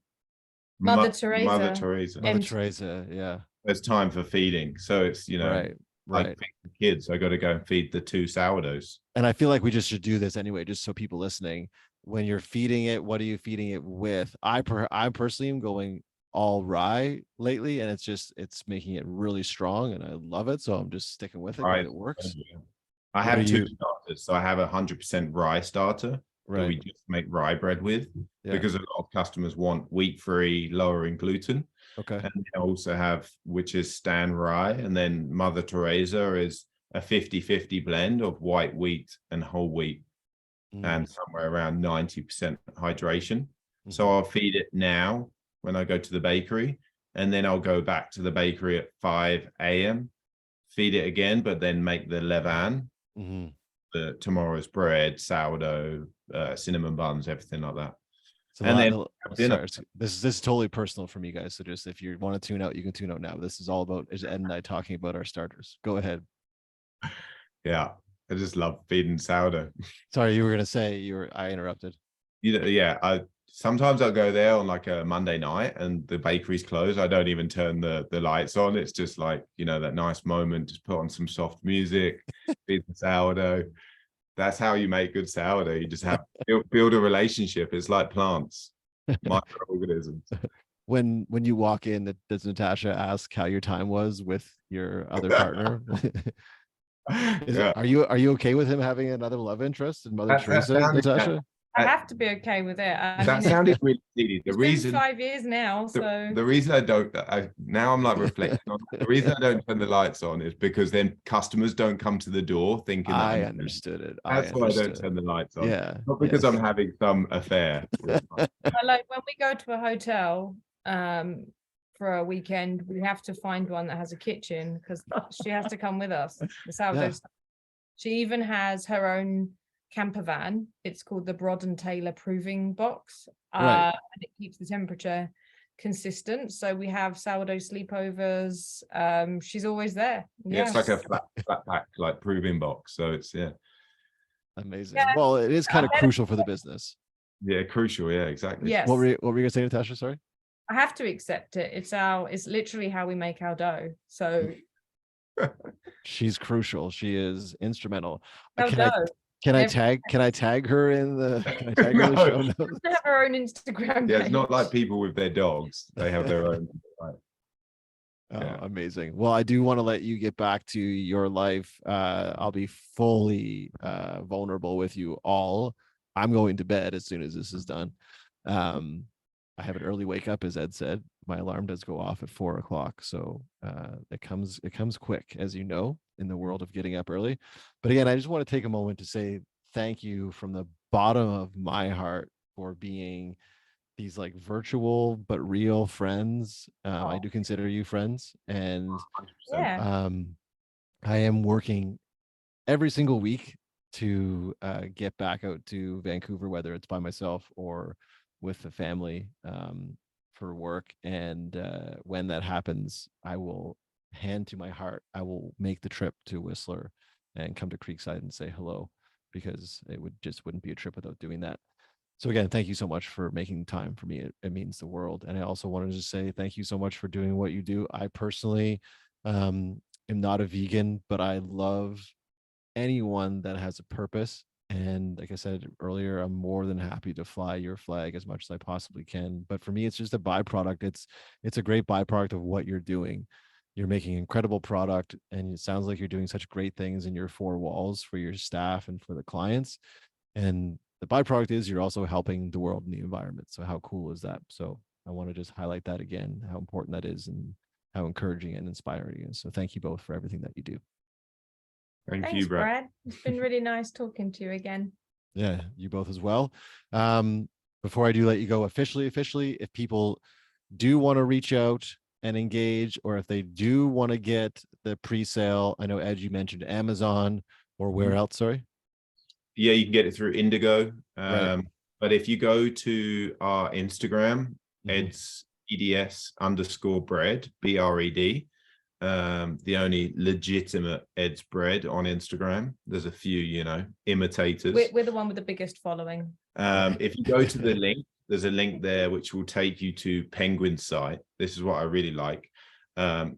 Mother Teresa. Mother Teresa. Mother Teresa, yeah. There's time for feeding. So it's, you know, right. like feed the kids. I got to go and feed the 2 sourdoughs. And I feel like we just should do this anyway, just so people listening, when you're feeding it, what are you feeding it with? I personally am going all rye lately, and it's making it really strong, and I love it. So I'm just sticking with it because it works. I have 2 starters starters. So I have 100% rye starter that we Right. just make rye bread with, Yeah. because a lot of customers want wheat-free, lower in gluten. Okay. And I also have, which is Stan Rye, and then Mother Teresa is a 50-50 blend of white wheat and whole wheat, and somewhere around 90% hydration. So I'll feed it now when I go to the bakery, and then I'll go back to the bakery at 5 a.m., feed it again, but then make the leavened, the tomorrow's bread, sourdough, cinnamon buns, everything like that. So And then sorry, this is totally personal for me, guys. So just if you want to tune out, you can tune out now. This is all about is Ed and I talking about our starters. Go ahead. Yeah, I just love feeding sourdough. Sorry, you were gonna say I interrupted. Yeah, I sometimes I'll go there on like a Monday night and the bakery's closed. I don't even turn the lights on. It's just like, that nice moment, just put on some soft music, feed the sourdough. That's how you make good sourdough. You just have build a relationship. It's like plants, microorganisms. When you walk in, does Natasha ask how your time was with your other partner? Are you okay with him having another love interest in Mother Teresa, Natasha? I have to be okay with it. That sounded really silly. The reason, been 5 years now, so the reason now I'm like reflecting on the reason I don't turn the lights on is because then customers don't come to the door thinking that I understood it. That's why I don't turn the lights on. Yeah, not because I'm having some affair. but like when we go to a hotel for a weekend, we have to find one that has a kitchen because she has to come with us. The sourdough stuff. She even has her own camper van. It's called the BReD and Taylor proving box. Right. And it keeps the temperature consistent. So we have sourdough sleepovers. She's always there. Yeah, it's like a flat pack, like proving box. So it's amazing. Yeah. Well, it is kind of crucial for the business. Yeah, crucial. Yeah, exactly. Yes. What were you gonna say, Natasha? Sorry. I have to accept it. It's literally how we make our dough. So she's crucial. She is instrumental. Can I tag her in the show notes? Have her own Instagram page. Yeah, it's not like people with their dogs. They have their own. Amazing. Well, I do want to let you get back to your life. I'll be fully vulnerable with you all. I'm going to bed as soon as this is done. I have an early wake up, as Ed said. My alarm does go off at 4 o'clock. So it comes quick, as you know, in the world of getting up early. But again, I just want to take a moment to say thank you from the bottom of my heart for being these like virtual but real friends. I do consider you friends. And I am working every single week to get back out to Vancouver, whether it's by myself or with the family for work. And when that happens, I will hand to my heart, I will make the trip to Whistler and come to Creekside and say hello, because it wouldn't be a trip without doing that. So again, thank you so much for making time for me. It means the world. And I also wanted to say thank you so much for doing what you do. I personally am not a vegan, but I love anyone that has a purpose. And like I said earlier, I'm more than happy to fly your flag as much as I possibly can. But for me, it's just a byproduct. It's a great byproduct of what you're doing. You're making incredible product, and it sounds like you're doing such great things in your four walls for your staff and for the clients. And the byproduct is you're also helping the world and the environment. So how cool is that? So I want to just highlight that again, how important that is and how encouraging and inspiring it is. So thank you both for everything that you do. Thanks, you, Brad. It's been really nice talking to you again. Yeah, you both as well. Before I do let you go officially, if people do want to reach out and engage, or if they do want to get the pre-sale, I know Ed, you mentioned Amazon, or where else? Sorry. Yeah, you can get it through Indigo. But if you go to our Instagram, Ed's EDS_bread, BRED. The only legitimate Ed's bread on Instagram. There's a few, imitators. We're the one with the biggest following. If you go to the link, there's a link there which will take you to Penguin's site. This is what I really like.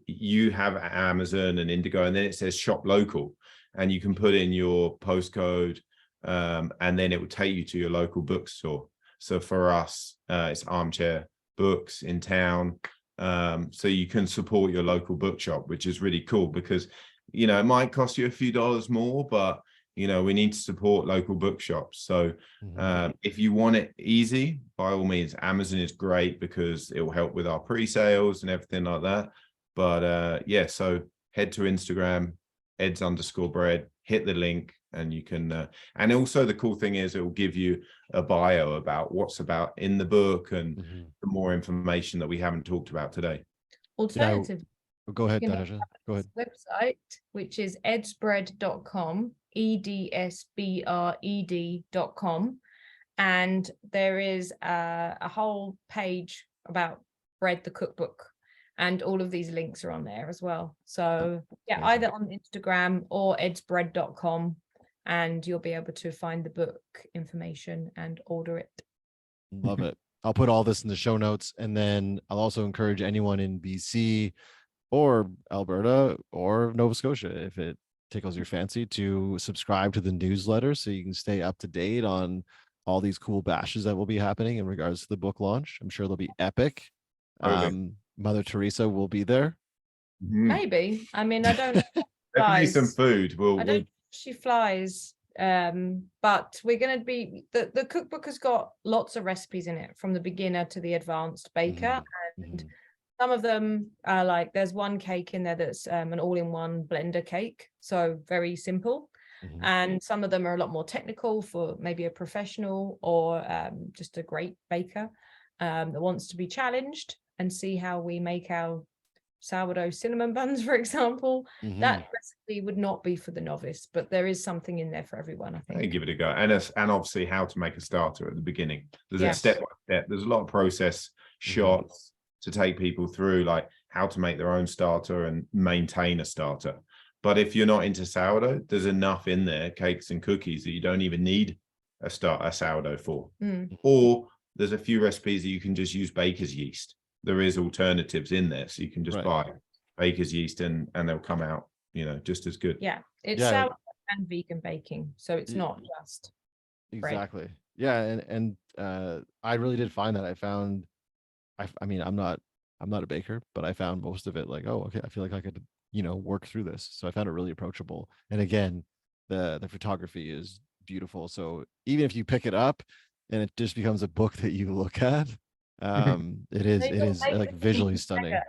You have Amazon and Indigo, and then it says shop local, and you can put in your postcode, and then it will take you to your local bookstore. So for us, it's Armchair Books in town. So you can support your local bookshop, which is really cool because, it might cost you a few dollars more, but You know, we need to support local bookshops. So Mhm. if you want it easy, by all means, Amazon is great because it will help with our pre-sales and everything like that. But yeah, so head to Instagram, eds_bread, hit the link, and you can and also the cool thing is it will give you a bio about what's about in the book and Mhm. the more information that we haven't talked about today. Alternative, Go ahead, you can Natasha. Go ahead. website, which is edsbread.com, edsbred.com. And there is a whole page about bread, the cookbook, and all of these links are on there as well. So yeah, Amazing. either on Instagram or edsbread.com, and you'll be able to find the book information and order it. Love it. I'll put all this in the show notes, and then I'll also encourage anyone in BC or Alberta or Nova Scotia, if it tickles your fancy, to subscribe to the newsletter so you can stay up to date on all these cool bashes that will be happening in regards to the book launch. I'm sure they'll be epic. Totally. Mother Teresa will be there. Mhm. Maybe. I mean, I don't Definitely some flies. food. I don't she flies. But we're going to be the cookbook has got lots of recipes in it, from the beginner to the advanced baker. And Mhm. some of them are like, there's one cake in there that's an all-in-one blender cake, so very simple. Mhm. And some of them are a lot more technical for maybe a professional or just a great baker that wants to be challenged and see how we make our sourdough cinnamon buns, for example. Mhm. That recipe would not be for the novice, but there is something in there for everyone, I Hey, think. give it a go. And obviously how to make a starter at the beginning. There's a Yes. step by step. There's a lot of process shots to take people through, like how to make their own starter and maintain a starter. But if you're not into sourdough, there's enough in there, cakes and cookies, that you don't even need a sourdough for. Mm. Or there's a few recipes that you can just use baker's yeast. There is alternatives in there, so you can just Right. buy baker's yeast and they'll come out, you know, just as good. Yeah, it's Yeah. sourdough and vegan baking, so it's not just bread. Exactly. Yeah, and I really did find that. I mean, I'm not a baker, but I found most of it like, oh, okay, I feel like I could, work through this. So I found it really approachable. And again, the photography is beautiful. So even if you pick it up and it just becomes a book that you look at, it So you've got to is make like the visually things, stunning. Yeah.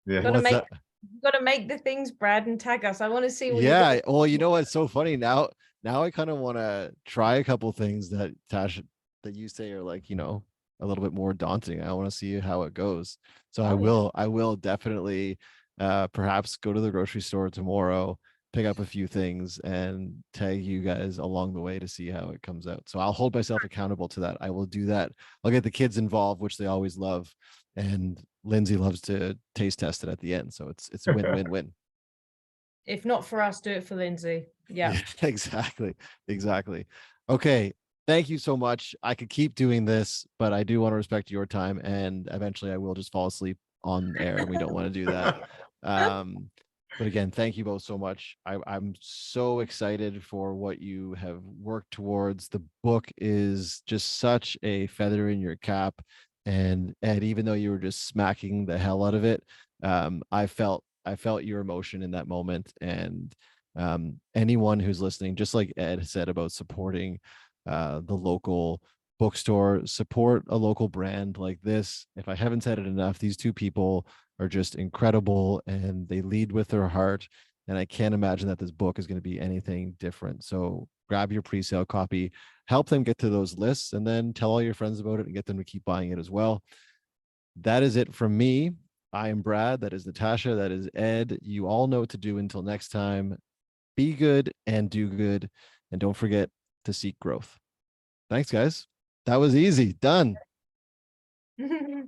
You've got to What's make that? you've got to make the things, Brad, and tag us. I want to see what you're Yeah. going Well, you know what's so funny now? Now I kind of want to try a couple things that Tash that you say are like, a little bit more daunting. I want to see how it goes. So Oh, yeah. I will definitely perhaps go to the grocery store tomorrow, pick up a few things and tag you guys along the way to see how it comes out. So I'll hold myself accountable to that. I will do that. I'll get the kids involved, which they always love. And Lindsay loves to taste test it at the end. So it's a win-win-win. If not for us, do it for Lindsay. Yeah. Yeah, exactly. Exactly. Okay. Thank you so much. I could keep doing this, but I do want to respect your time, and eventually I will just fall asleep on air, and we don't want to do that. But again, thank you both so much. I'm so excited for what you have worked towards. The book is just such a feather in your cap. And Ed, even though you were just smacking the hell out of it, I felt your emotion in that moment. And anyone who's listening, just like Ed said about supporting the local bookstore, support a local brand like this. If I haven't said it enough, these two people are just incredible and they lead with their heart. And I can't imagine that this book is going to be anything different. So grab your pre-sale copy, help them get to those lists, and then tell all your friends about it and get them to keep buying it as well. That is it from me. I am Brad. That is Natasha. That is Ed. You all know what to do. Until next time, be good and do good. And don't forget to seek growth. Thanks, guys. That was easy. Done. You.